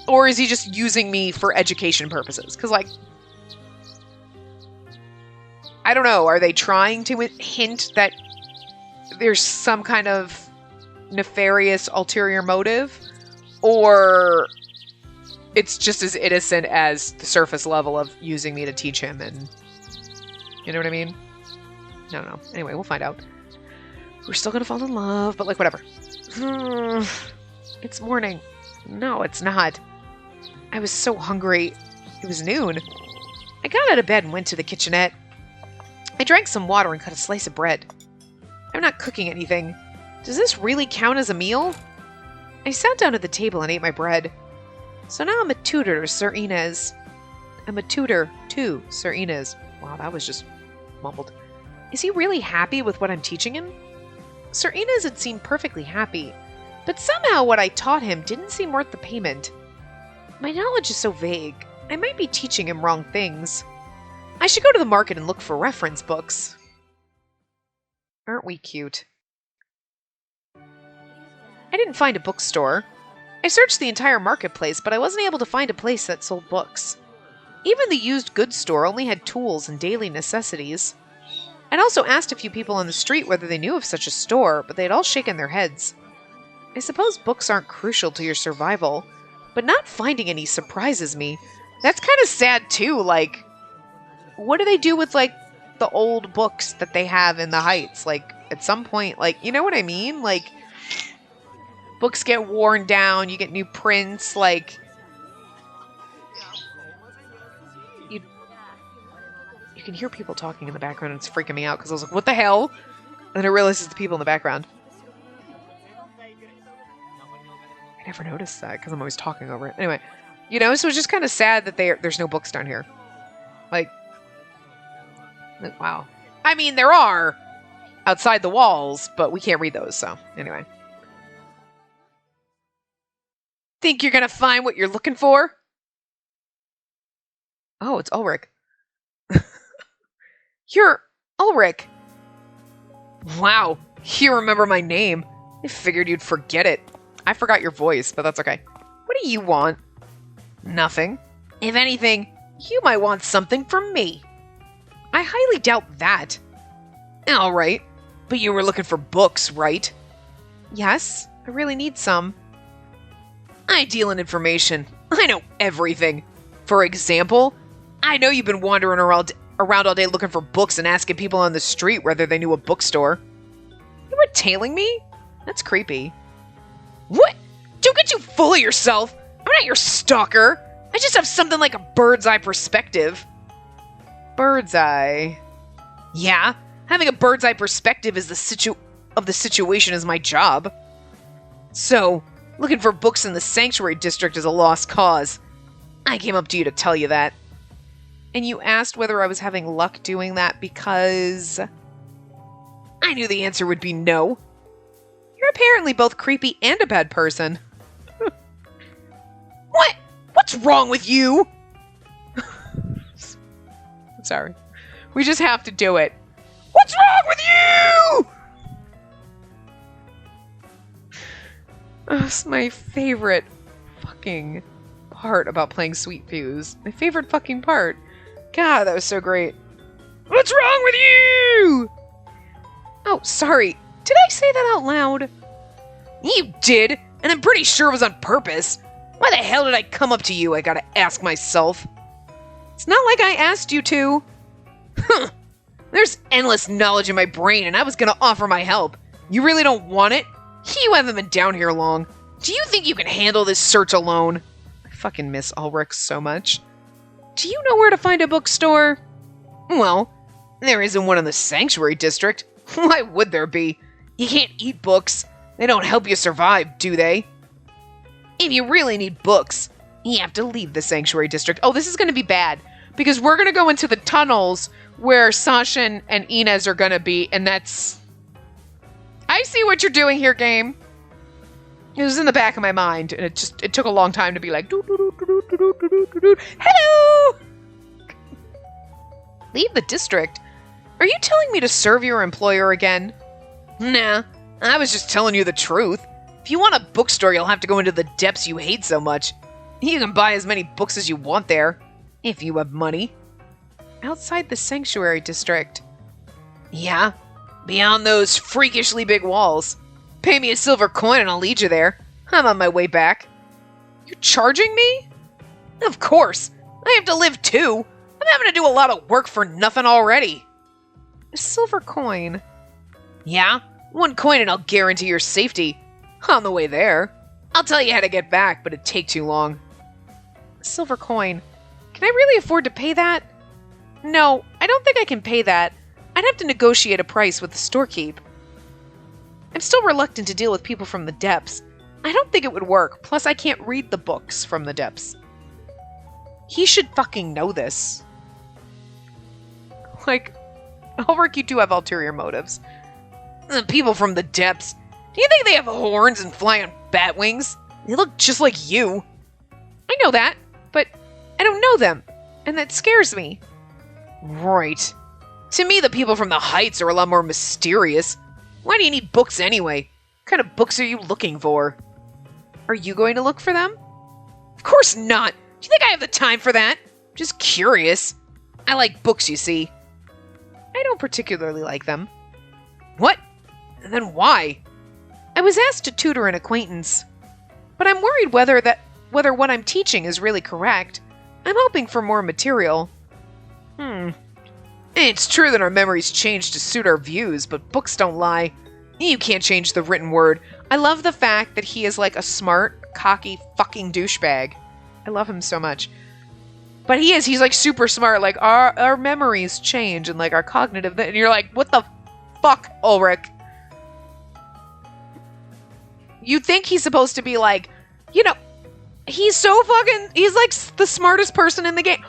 A: Or is he just using me for education purposes? Because, like, I don't know. Are they trying to hint that there's some kind of nefarious ulterior motive? Or it's just as innocent as the surface level of using me to teach him and... You know what I mean? No. Anyway, we'll find out. We're still gonna fall in love, but like, whatever. It's morning. No, it's not. I was so hungry. It was noon. I got out of bed and went to the kitchenette. I drank some water and cut a slice of bread. I'm not cooking anything. Does this really count as a meal? I sat down at the table and ate my bread. So now I'm a tutor to Sir Inez. I'm a tutor to Sir Inez. Wow, that was just mumbled. Is he really happy with what I'm teaching him? Sir Inez had seemed perfectly happy, but somehow what I taught him didn't seem worth the payment. My knowledge is so vague. I might be teaching him wrong things. I should go to the market and look for reference books. Aren't we cute? I didn't find a bookstore. I searched the entire marketplace, but I wasn't able to find a place that sold books. Even the used goods store only had tools and daily necessities. I'd also asked a few people on the street whether they knew of such a store, but they had all shaken their heads. I suppose books aren't crucial to your survival, but not finding any surprises me. That's kind of sad too, like, what do they do with, like, the old books that they have in the Heights? Like, at some point, like, you know what I mean? Like, books get worn down, you get new prints, like, you can hear people talking in the background, and it's freaking me out, because I was like, what the hell? And then I realized it's the people in the background. I never noticed that, because I'm always talking over it. Anyway, you know, so it's just kind of sad that there's no books down here. Like, wow. I mean, there are outside the walls, but we can't read those, so anyway. Think you're gonna find what you're looking for? Oh, it's Ulrich. You're Ulrich. Wow, you remember my name. I figured you'd forget it. I forgot your voice, but that's okay. What do you want? Nothing. If anything, you might want something from me. I highly doubt that. All right, but you were looking for books, right? Yes, I really need some. I deal in information. I know everything. For example, I know you've been wandering around all day looking for books and asking people on the street whether they knew a bookstore. You were tailing me? That's creepy. What? Don't get too full of yourself. I'm not your stalker. I just have something like a bird's eye perspective. Bird's eye? Yeah, having a bird's eye perspective is of the situation is my job. So, looking for books in the Sanctuary District is a lost cause. I came up to you to tell you that. And you asked whether I was having luck doing that because... I knew the answer would be no. You're apparently both creepy and a bad person. What? What's wrong with you? Sorry. We just have to do it. What's wrong with you? It's my favorite fucking part about playing Sweet Fuse. My favorite fucking part. God, that was so great. What's wrong with you? Oh, sorry. Did I say that out loud? You did, and I'm pretty sure it was on purpose. Why the hell did I come up to you, I gotta ask myself. It's not like I asked you to. Huh. There's endless knowledge in my brain, and I was gonna offer my help. You really don't want it? You haven't been down here long. Do you think you can handle this search alone? I fucking miss Ulrich so much. Do you know where to find a bookstore? Well, there isn't one in the Sanctuary District. Why would there be? You can't eat books. They don't help you survive, do they? If you really need books, you have to leave the Sanctuary District. Oh, this is going to be bad, because we're going to go into the tunnels where Sasha and Inez are going to be, and that's... I see what you're doing here, game. It was in the back of my mind, and it took a long time to be like, hello! Leave the district? Are you telling me to serve your employer again? Nah, I was just telling you the truth. If you want a bookstore, you'll have to go into the depths you hate so much. You can buy as many books as you want there, if you have money. Outside the Sanctuary District. Yeah, beyond those freakishly big walls. Pay me a silver coin and I'll lead you there. I'm on my way back. You're charging me? Of course. I have to live too. I'm having to do a lot of work for nothing already. A silver coin? Yeah, 1 coin and I'll guarantee your safety. On the way there. I'll tell you how to get back, but it'd take too long. A silver coin. Can I really afford to pay that? No, I don't think I can pay that. I'd have to negotiate a price with the storekeep. I'm still reluctant to deal with people from the depths. I don't think it would work. Plus, I can't read the books from the depths. He should fucking know this. Like, Ulrich, you do have ulterior motives. The people from the depths. Do you think they have horns and fly on bat wings? They look just like you. I know that, but I don't know them, and that scares me. Right. To me, the people from the heights are a lot more mysterious. Why do you need books anyway? What kind of books are you looking for? Are you going to look for them? Of course not. Do you think I have the time for that? Just curious. I like books, you see. I don't particularly like them. What? And then why? I was asked to tutor an acquaintance. But I'm worried whether what I'm teaching is really correct. I'm hoping for more material. It's true that our memories change to suit our views, but books don't lie. You can't change the written word. I love the fact that he is like a smart, cocky, fucking douchebag. I love him so much. But he's like super smart. Like, our memories change and like our cognitive, and you're like, what the fuck, Ulrich? You think he's supposed to be like, he's like the smartest person in the game.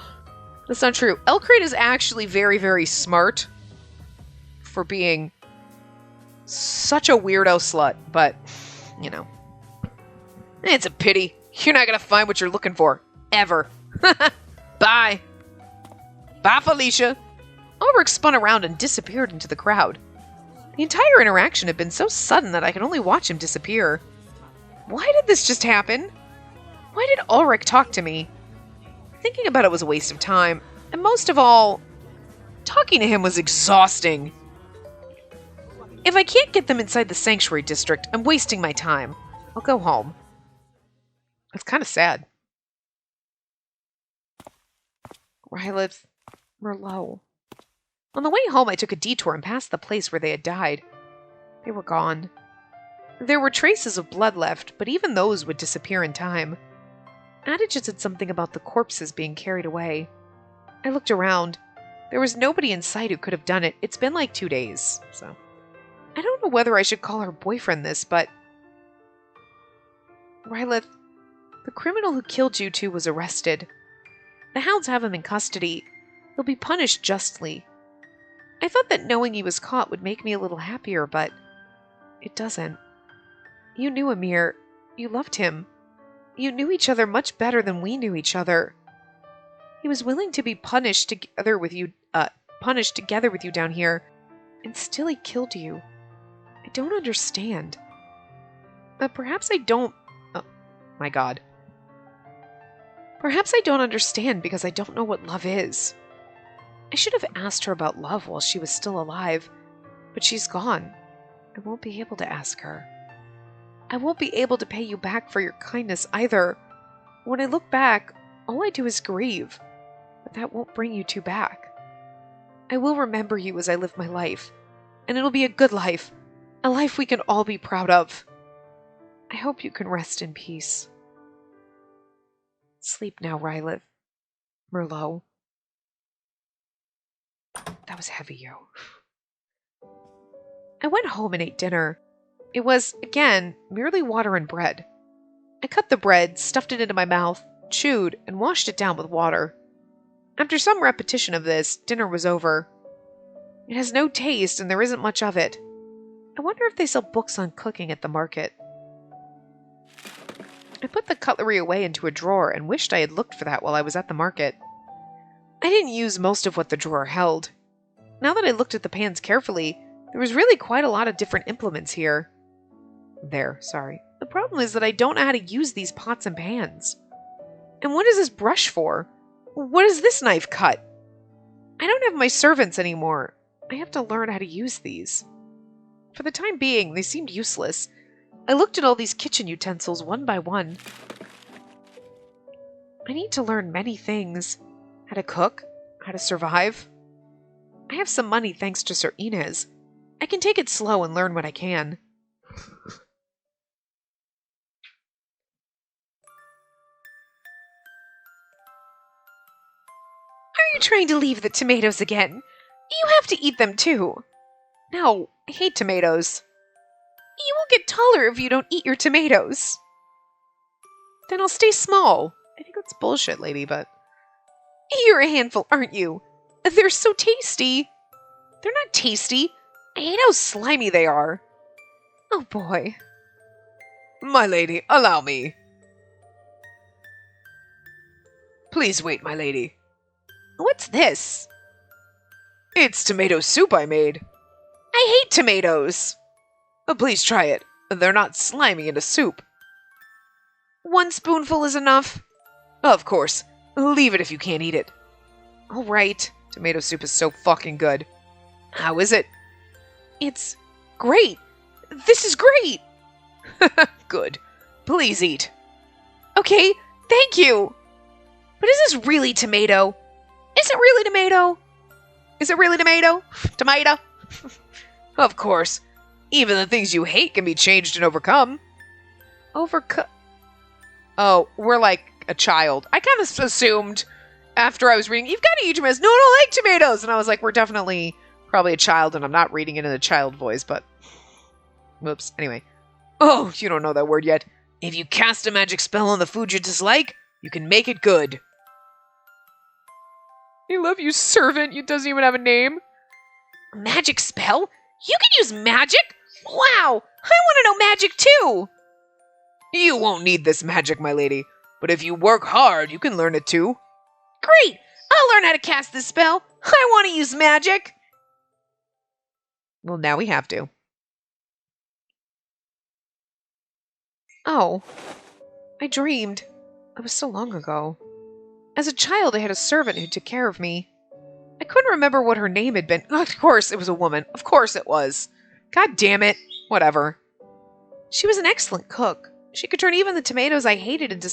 A: That's not true. Elkrate is actually very, very smart for being such a weirdo slut, but, it's a pity. You're not gonna find what you're looking for. Ever. Bye. Bye, Felicia. Ulrich spun around and disappeared into the crowd. The entire interaction had been so sudden that I could only watch him disappear. Why did this just happen? Why did Ulrich talk to me? Thinking about it was a waste of time, and most of all, talking to him was exhausting. If I can't get them inside the sanctuary district, I'm wasting my time. I'll go home. It's kind of sad. Rylith, Merlot. On the way home, I took a detour and passed the place where they had died. They were gone. There were traces of blood left, but even those would disappear in time. Adages said something about the corpses being carried away. I looked around. There was nobody in sight who could have done it. It's been like 2 days, so... I don't know whether I should call her boyfriend this, but... Rylith, the criminal who killed you two was arrested. The hounds have him in custody. He'll be punished justly. I thought that knowing he was caught would make me a little happier, but... it doesn't. You knew Amir. You loved him. You knew each other much better than we knew each other. He was willing to be punished together with you down here, and still he killed you. I don't understand. Perhaps I don't... oh, my God. Perhaps I don't understand because I don't know what love is. I should have asked her about love while she was still alive, but she's gone. I won't be able to ask her. I won't be able to pay you back for your kindness either. When I look back, all I do is grieve, but that won't bring you two back. I will remember you as I live my life, and it'll be a good life, a life we can all be proud of. I hope you can rest in peace. Sleep now, Rylith. Merlot. That was heavy, yo. I went home and ate dinner. It was, again, merely water and bread. I cut the bread, stuffed it into my mouth, chewed, and washed it down with water. After some repetition of this, dinner was over. It has no taste, and there isn't much of it. I wonder if they sell books on cooking at the market. I put the cutlery away into a drawer and wished I had looked for that while I was at the market. I didn't use most of what the drawer held. Now that I looked at the pans carefully, there was really quite a lot of different implements here. Sorry. The problem is that I don't know how to use these pots and pans. And what is this brush for? What does this knife cut? I don't have my servants anymore. I have to learn how to use these. For the time being, they seemed useless. I looked at all these kitchen utensils one by one. I need to learn many things. How to cook, how to survive. I have some money thanks to Sir Inez. I can take it slow and learn what I can. Are you trying to leave the tomatoes again? You have to eat them too. No, I hate tomatoes. You won't get taller if you don't eat your tomatoes. Then I'll stay small. I think that's bullshit, lady, but... You're a handful, aren't you? They're so tasty. They're not tasty. I hate how slimy they are. Oh, boy. My lady, allow me. Please wait, my lady. What's this? It's tomato soup I made. I hate tomatoes. Please try it. They're not slimy in a soup. 1 spoonful is enough. Of course. Leave it if you can't eat it. All right. Tomato soup is so fucking good. How is it? It's great. This is great. Good. Please eat. Okay, thank you. But is this really tomato? Is it really tomato? Is it really tomato? Tomato? Of course. Even the things you hate can be changed and overcome. Oh, we're like a child. I kind of assumed after I was reading, you've got to eat tomatoes. No, I don't like tomatoes. And I was like, we're definitely probably a child, and I'm not reading it in a child voice, but... Whoops. Anyway. Oh, you don't know that word yet. If you cast a magic spell on the food you dislike, you can make it good. I love you, servant. You doesn't even have a name. Magic spell? You can use magic? Wow! I want to know magic too! You won't need this magic, my lady. But if you work hard, you can learn it too. Great! I'll learn how to cast this spell. I want to use magic. Well, now we have to. Oh. I dreamed. It was so long ago. As a child, I had a servant who took care of me. I couldn't remember what her name had been. Of course, it was a woman. Of course it was. God damn it. Whatever. She was an excellent cook. She could turn even the tomatoes I hated into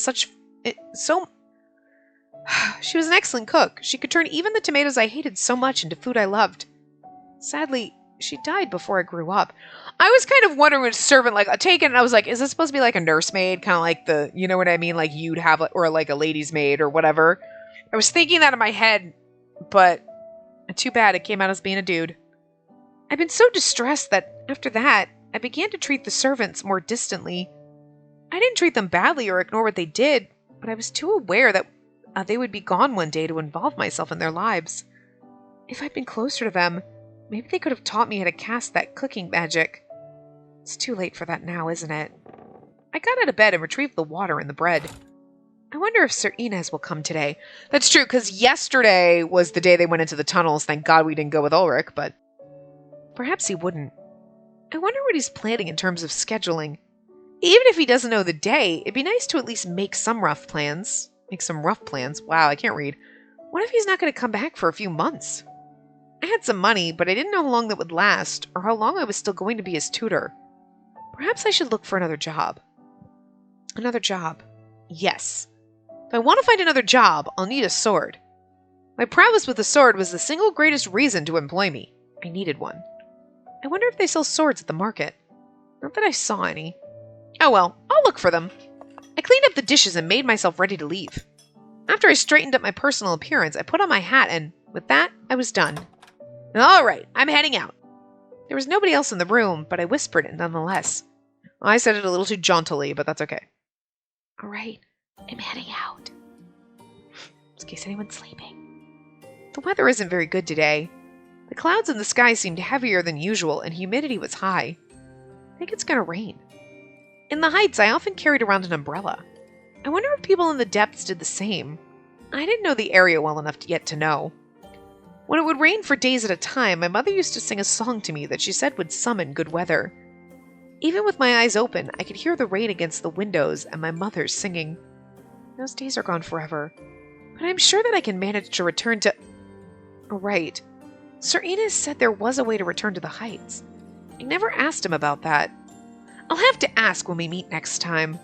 A: She was an excellent cook. She could turn even the tomatoes I hated so much into food I loved. Sadly, she died before I grew up. I was kind of wondering what servant, like, taken, and I was like, is this supposed to be like a nursemaid? Kind of like the, you know what I mean? Like you'd have, or like a lady's maid or whatever. I was thinking that in my head, but too bad it came out as being a dude. I've been so distressed that after that, I began to treat the servants more distantly. I didn't treat them badly or ignore what they did, but I was too aware that they would be gone one day to involve myself in their lives. If I'd been closer to them, maybe they could have taught me how to cast that cooking magic. It's too late for that now, isn't it? I got out of bed and retrieved the water and the bread. I wonder if Sir Inez will come today. That's true, because yesterday was the day they went into the tunnels. Thank God we didn't go with Ulrich, but perhaps he wouldn't. I wonder what he's planning in terms of scheduling. Even if he doesn't know the day, it'd be nice to at least make some rough plans. Make some rough plans. Wow, I can't read. What if he's not going to come back for a few months? I had some money, but I didn't know how long that would last, or how long I was still going to be his tutor. Perhaps I should look for another job. Another job. Yes. If I want to find another job, I'll need a sword. My prowess with the sword was the single greatest reason to employ me. I needed one. I wonder if they sell swords at the market. Not that I saw any. Oh well, I'll look for them. I cleaned up the dishes and made myself ready to leave. After I straightened up my personal appearance, I put on my hat and, with that, I was done. All right, I'm heading out. There was nobody else in the room, but I whispered it nonetheless. I said it a little too jauntily, but that's okay. All right, I'm heading out. In case anyone's sleeping. The weather isn't very good today. The clouds in the sky seemed heavier than usual, and humidity was high. I think it's going to rain. In the heights, I often carried around an umbrella. I wonder if people in the depths did the same. I didn't know the area well enough yet to know. When it would rain for days at a time, my mother used to sing a song to me that she said would summon good weather. Even with my eyes open, I could hear the rain against the windows and my mother singing. Those days are gone forever, but I'm sure that I can manage to return to... Oh, right. Sir Inez said there was a way to return to the heights. I never asked him about that. I'll have to ask when we meet next time.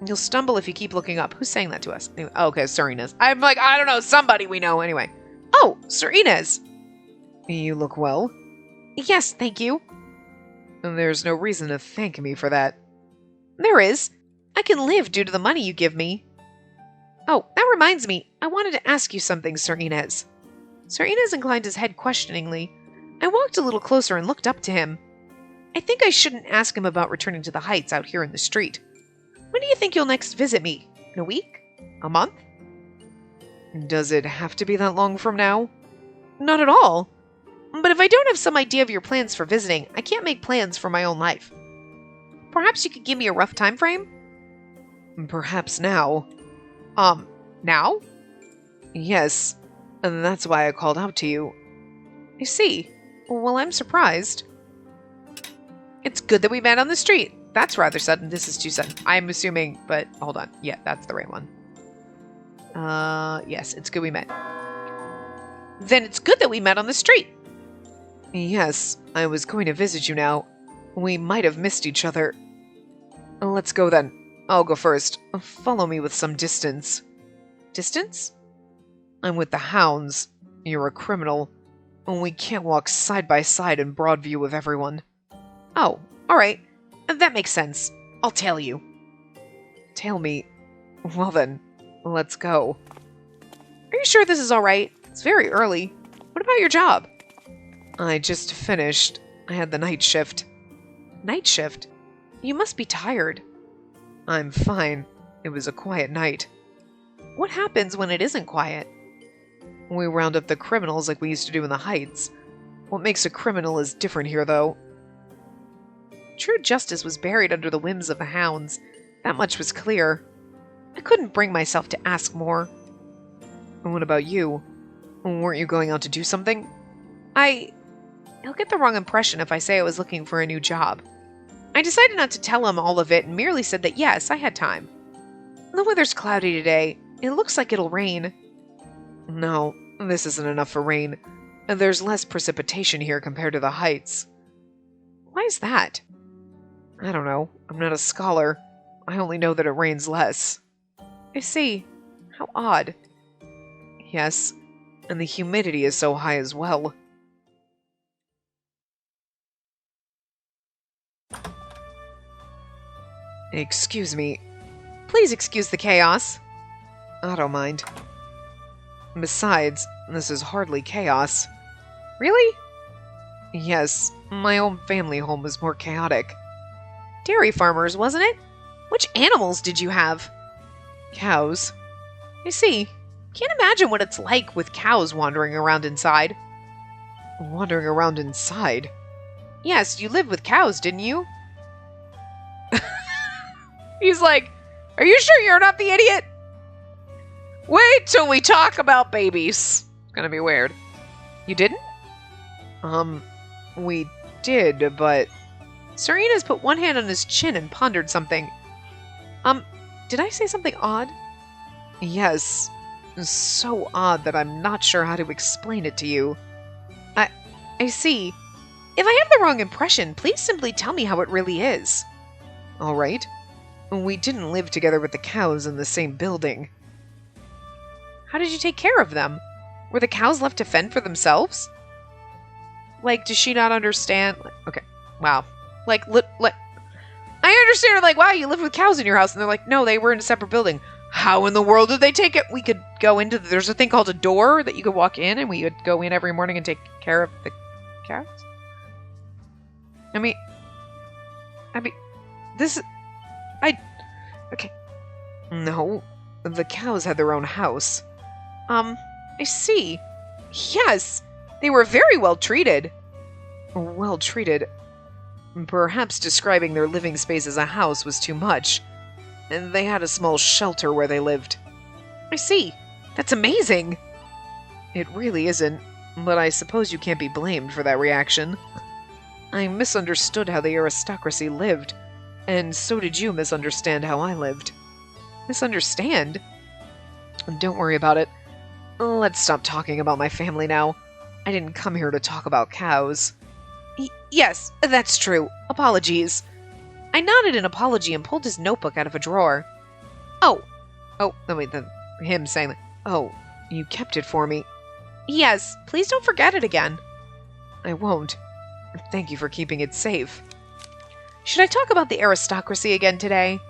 A: You'll stumble if you keep looking up. Who's saying that to us? Anyway, oh, okay, Sir Inez. I'm like, I don't know, somebody we know. Anyway. Oh, Sir Inez. You look well. Yes, thank you. And there's no reason to thank me for that. There is. I can live due to the money you give me. Oh, that reminds me. I wanted to ask you something, Sir Inez. Sir Inez inclined his head questioningly. I walked a little closer and looked up to him. I think I shouldn't ask him about returning to the Heights out here in the street. When do you think you'll next visit me? In a week? A month? Does it have to be that long from now? Not at all. But if I don't have some idea of your plans for visiting, I can't make plans for my own life. Perhaps you could give me a rough time frame? Perhaps now. Now? Yes, and that's why I called out to you. I see. Well, I'm surprised. It's good that we met on the street. That's rather sudden. This is too sudden. I'm assuming, but hold on. Yeah, that's the right one. Yes, it's good we met. Then it's good that we met on the street. Yes, I was going to visit you now. We might have missed each other. Let's go then. I'll go first. Follow me with some distance. Distance? I'm with the hounds. You're a criminal. We can't walk side by side in broad view of everyone. Oh, alright. That makes sense. I'll tail you. Tail me? Well then, let's go. Are you sure this is alright? It's very early. What about your job? I just finished. I had the night shift. Night shift? You must be tired. I'm fine. It was a quiet night. What happens when it isn't quiet? We round up the criminals like we used to do in the Heights. What makes a criminal is different here, though. True justice was buried under the whims of the hounds. That much was clear. I couldn't bring myself to ask more. And what about you? Weren't you going out to do something? He'll get the wrong impression if I say I was looking for a new job. I decided not to tell him all of it and merely said that yes, I had time. The weather's cloudy today. It looks like it'll rain. No, this isn't enough for rain. There's less precipitation here compared to the Heights. Why is that? I don't know. I'm not a scholar. I only know that it rains less. I see. How odd. Yes, and the humidity is so high as well. Excuse me. Please excuse the chaos. I don't mind. Besides, this is hardly chaos. Really? Yes, my own family home was more chaotic. Dairy farmers, wasn't it? Which animals did you have? Cows. I see. Can't imagine what it's like with cows wandering around inside. Wandering around inside? Yes, you lived with cows, didn't you? He's like, are you sure you're not the idiot? Wait till we talk about babies. It's gonna be weird. You didn't? We did, but... Serena's put one hand on his chin and pondered something. Did I say something odd? Yes. So odd that I'm not sure how to explain it to you. I see. If I have the wrong impression, please simply tell me how it really is. Alright. We didn't live together with the cows in the same building. How did you take care of them? Were the cows left to fend for themselves? Like, does she not understand? Okay, wow. Like, I understand, like, wow, you lived with cows in your house. And they're like, no, they were in a separate building. How in the world did they take it? We could go into, there's a thing called a door that you could walk in, and we would go in every morning and take care of the cows? I mean, this, okay. No, the cows had their own house. I see. Yes, they were very well treated. Well treated. Perhaps describing their living space as a house was too much. And they had a small shelter where they lived. I see. That's amazing. It really isn't, but I suppose you can't be blamed for that reaction. I misunderstood how the aristocracy lived, and so did you misunderstand how I lived. Misunderstand? Don't worry about it. Let's stop talking about my family now. I didn't come here to talk about cows. Yes, that's true. Apologies. I nodded an apology and pulled his notebook out of a drawer. Oh, wait, him saying that. Oh, you kept it for me. Yes, please don't forget it again. I won't. Thank you for keeping it safe. Should I talk about the aristocracy again today?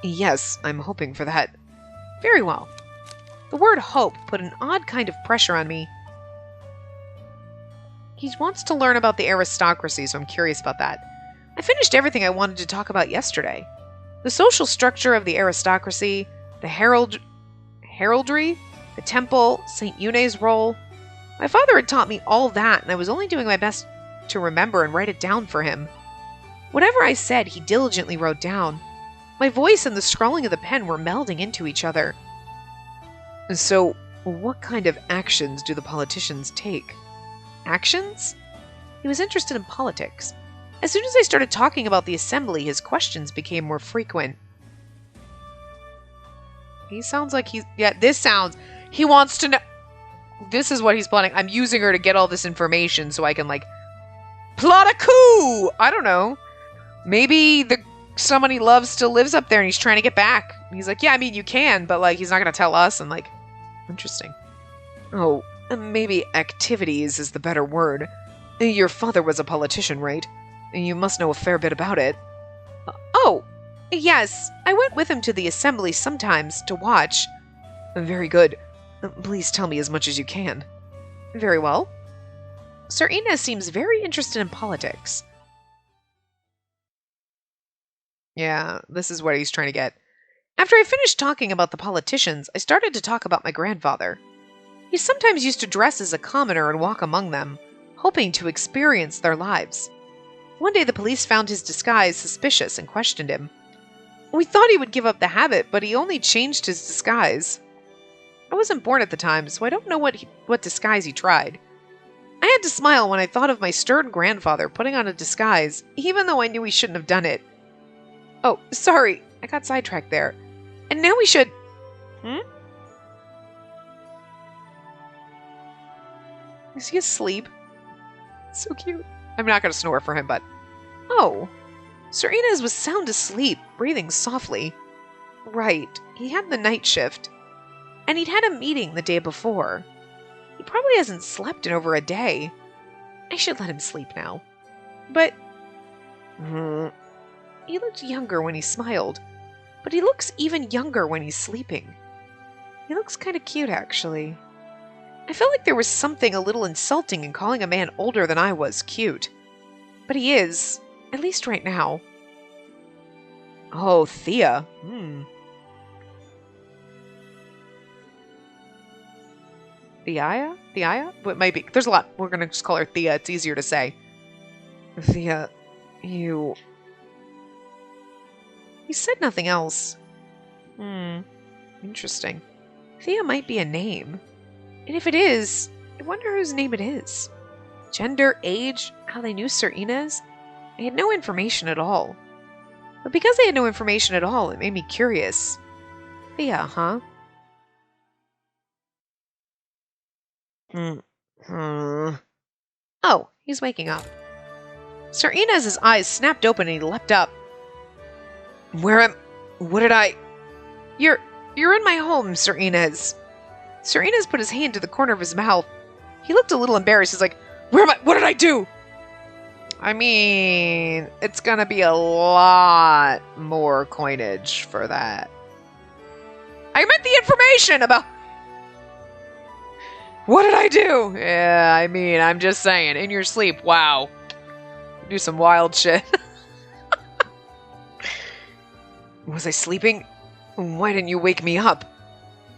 A: Yes, I'm hoping for that. Very well. The word hope put an odd kind of pressure on me. He wants to learn about the aristocracy, so I'm curious about that. I finished everything I wanted to talk about yesterday. The social structure of the aristocracy, the heraldry, the temple, St. Eune's role. My father had taught me all that, and I was only doing my best to remember and write it down for him. Whatever I said, he diligently wrote down. My voice and the scrawling of the pen were melding into each other. So, what kind of actions do the politicians take? Actions? He was interested in politics. As soon as I started talking about the assembly, his questions became more frequent. He sounds like he wants to know. This is what he's plotting. I'm using her to get all this information so I can, plot a coup! I don't know. Maybe someone he loves still lives up there and he's trying to get back. He's like, yeah, I mean, you can, but, he's not going to tell us. And, interesting. Oh, maybe activities is the better word. Your father was a politician, right? You must know a fair bit about it. Oh, yes. I went with him to the assembly sometimes to watch. Very good. Please tell me as much as you can. Very well. Sir Inez seems very interested in politics. Yeah, this is what he's trying to get. After I finished talking about the politicians, I started to talk about my grandfather. He sometimes used to dress as a commoner and walk among them, hoping to experience their lives. One day the police found his disguise suspicious and questioned him. We thought he would give up the habit, but he only changed his disguise. I wasn't born at the time, so I don't know what disguise he tried. I had to smile when I thought of my stern grandfather putting on a disguise, even though I knew he shouldn't have done it. Oh, sorry, I got sidetracked there. And now we should... Is he asleep? So cute. I'm not going to snore for him, but... Oh, Sir Inez was sound asleep, breathing softly. Right, he had the night shift. And he'd had a meeting the day before. He probably hasn't slept in over a day. I should let him sleep now. But... He looked younger when he smiled, but he looks even younger when he's sleeping. He looks kind of cute, actually. I felt like there was something a little insulting in calling a man older than I was cute. But he is, at least right now. Oh, Thea. Thea? Thea? What might be? There's a lot. We're going to just call her Thea. It's easier to say. Thea, you... He said nothing else. Interesting. Thea might be a name. And if it is, I wonder whose name it is. Gender, age, how they knew Sir Inez? I had no information at all. But because I had no information at all, it made me curious. Thea, huh? Oh, he's waking up. Sir Inez's eyes snapped open and he leapt up. What did I... You're in my home, Sir Inez. Sir Inez put his hand to the corner of his mouth. He looked a little embarrassed. He's like, where am I? What did I do? I mean, it's gonna be a lot more coinage for that. I meant the information about... What did I do? Yeah, I mean, I'm just saying, in your sleep, wow. You do some wild shit. Was I sleeping? Why didn't you wake me up?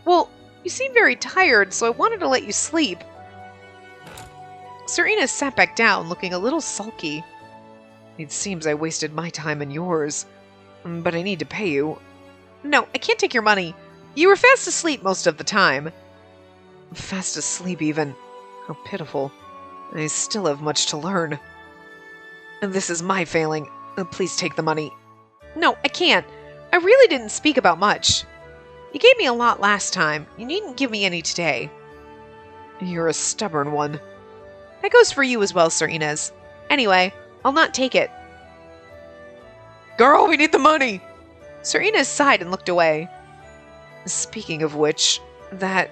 A: Well, you seem very tired, so I wanted to let you sleep. Sir Inez sat back down, looking a little sulky. It seems I wasted my time and yours. But I need to pay you. No, I can't take your money. You were fast asleep most of the time. Fast asleep, even. How pitiful. I still have much to learn. This is my failing. Please take the money. No, I can't. I really didn't speak about much. You gave me a lot last time. You needn't give me any today. You're a stubborn one. That goes for you as well, Sir Inez. Anyway, I'll not take it. Girl, we need the money! Sir Inez sighed and looked away. Speaking of which, that...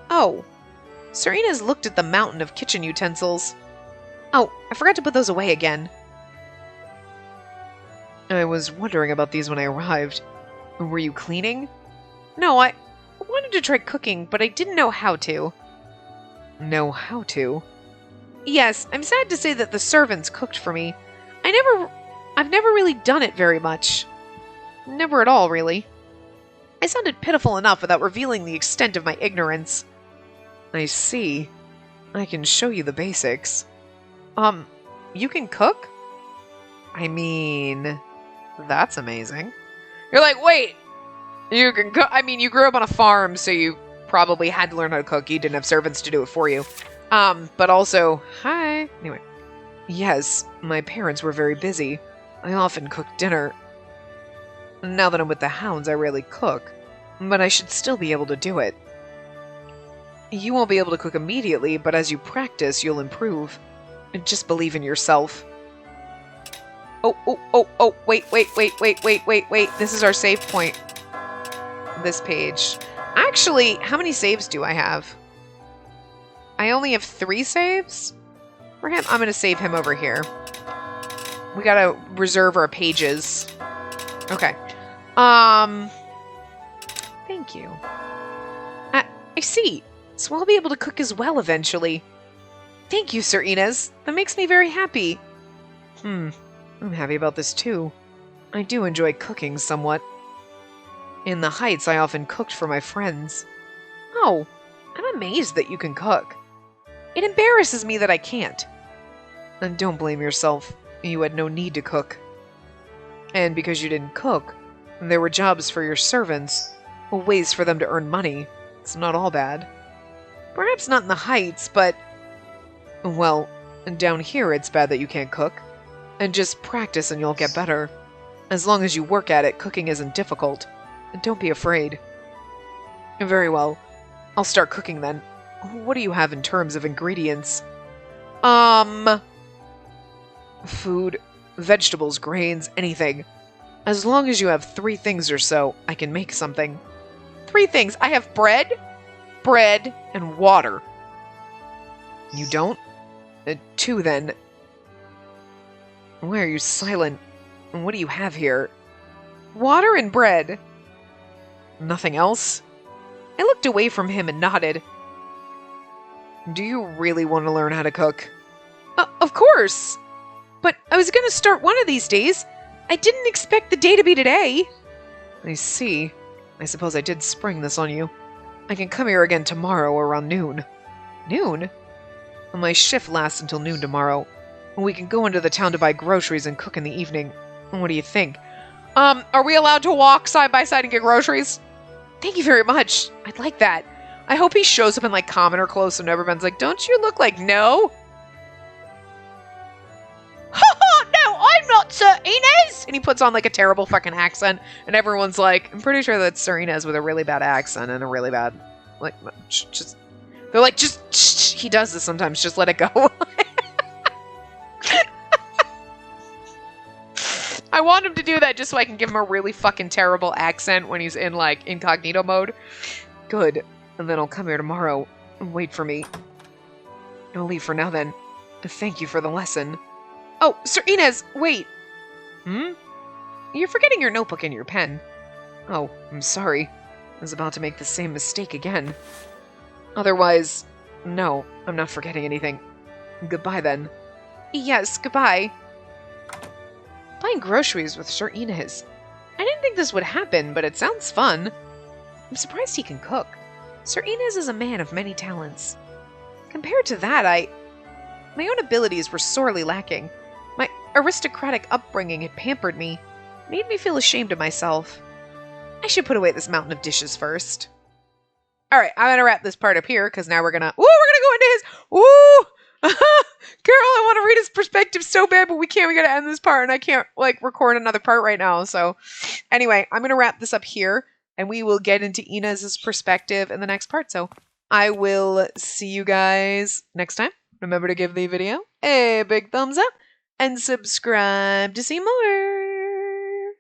A: Oh. Sir Inez looked at the mountain of kitchen utensils. Oh, I forgot to put those away again. I was wondering about these when I arrived. Were you cleaning? No, I wanted to try cooking, but I didn't know how to. Know how to? Yes, I'm sad to say that the servants cooked for me. I've never really done it very much. Never at all, really. I sounded pitiful enough without revealing the extent of my ignorance. I see. I can show you the basics. You can cook? I mean, that's amazing. You're like, wait, you can cook? I mean, you grew up on a farm, so you probably had to learn how to cook. You didn't have servants to do it for you. But also, hi. Anyway, yes, my parents were very busy. I often cooked dinner. Now that I'm with the hounds, I rarely cook, but I should still be able to do it. You won't be able to cook immediately, but as you practice, you'll improve. And just believe in yourself. Oh, wait. This is our save point. This page. Actually, how many saves do I have? I only have 3 saves? For him, I'm going to save him over here. We got to reserve our pages. Okay. Thank you. I see. So I'll be able to cook as well eventually. Thank you, Sir Inez. That makes me very happy. I'm happy about this too. I do enjoy cooking somewhat. In the Heights, I often cooked for my friends. Oh, I'm amazed that you can cook. It embarrasses me that I can't. And don't blame yourself. You had no need to cook. And because you didn't cook, there were jobs for your servants, ways for them to earn money. It's not all bad. Perhaps not in the Heights, but... well, down here it's bad that you can't cook. And just practice and you'll get better. As long as you work at it, cooking isn't difficult. And don't be afraid. Very well. I'll start cooking then. What do you have in terms of ingredients? Food, vegetables, grains, anything. As long as you have 3 things or so, I can make something. 3 things. I have bread, and water. You don't? 2 then. Why are you silent? What do you have here? Water and bread. Nothing else? I looked away from him and nodded. Do you really want to learn how to cook? Of course! But I was going to start one of these days. I didn't expect the day to be today. I see. I suppose I did spring this on you. I can come here again tomorrow around noon. Noon? My shift lasts until noon tomorrow. We can go into the town to buy groceries and cook in the evening. What do you think? Are we allowed to walk side by side and get groceries? Thank you very much. I'd like that. I hope he shows up in, like, commoner clothes so everyone's like, don't you look like no? No, I'm not Sir Inez! And he puts on, like, a terrible fucking accent. And everyone's like, I'm pretty sure that's Sir Inez with a really bad accent and a really bad, like, just... They're like, just, he does this sometimes, just let it go. I want him to do that just so I can give him a really fucking terrible accent when he's in, like, incognito mode. Good. And then I'll come here tomorrow and wait for me. I'll leave for now then. Thank you for the lesson. Oh, Sir Inez, wait. You're forgetting your notebook and your pen. Oh, I'm sorry. I was about to make the same mistake again. Otherwise, no, I'm not forgetting anything. Goodbye then. Yes, goodbye. Buying groceries with Sir Inez. I didn't think this would happen, but it sounds fun. I'm surprised he can cook. Sir Inez is a man of many talents. Compared to that, my own abilities were sorely lacking. My aristocratic upbringing had pampered me, made me feel ashamed of myself. I should put away this mountain of dishes first. Alright, I'm gonna wrap this part up here, because now we're gonna go into his... Woo! Girl, I want to read his perspective so bad, but we can't. We gotta end this part, and I can't, like, record another part right now. So, anyway, I'm gonna wrap this up here, and we will get into Inez's perspective in the next part. So, I will see you guys next time. Remember to give the video a big thumbs up, and subscribe to see more.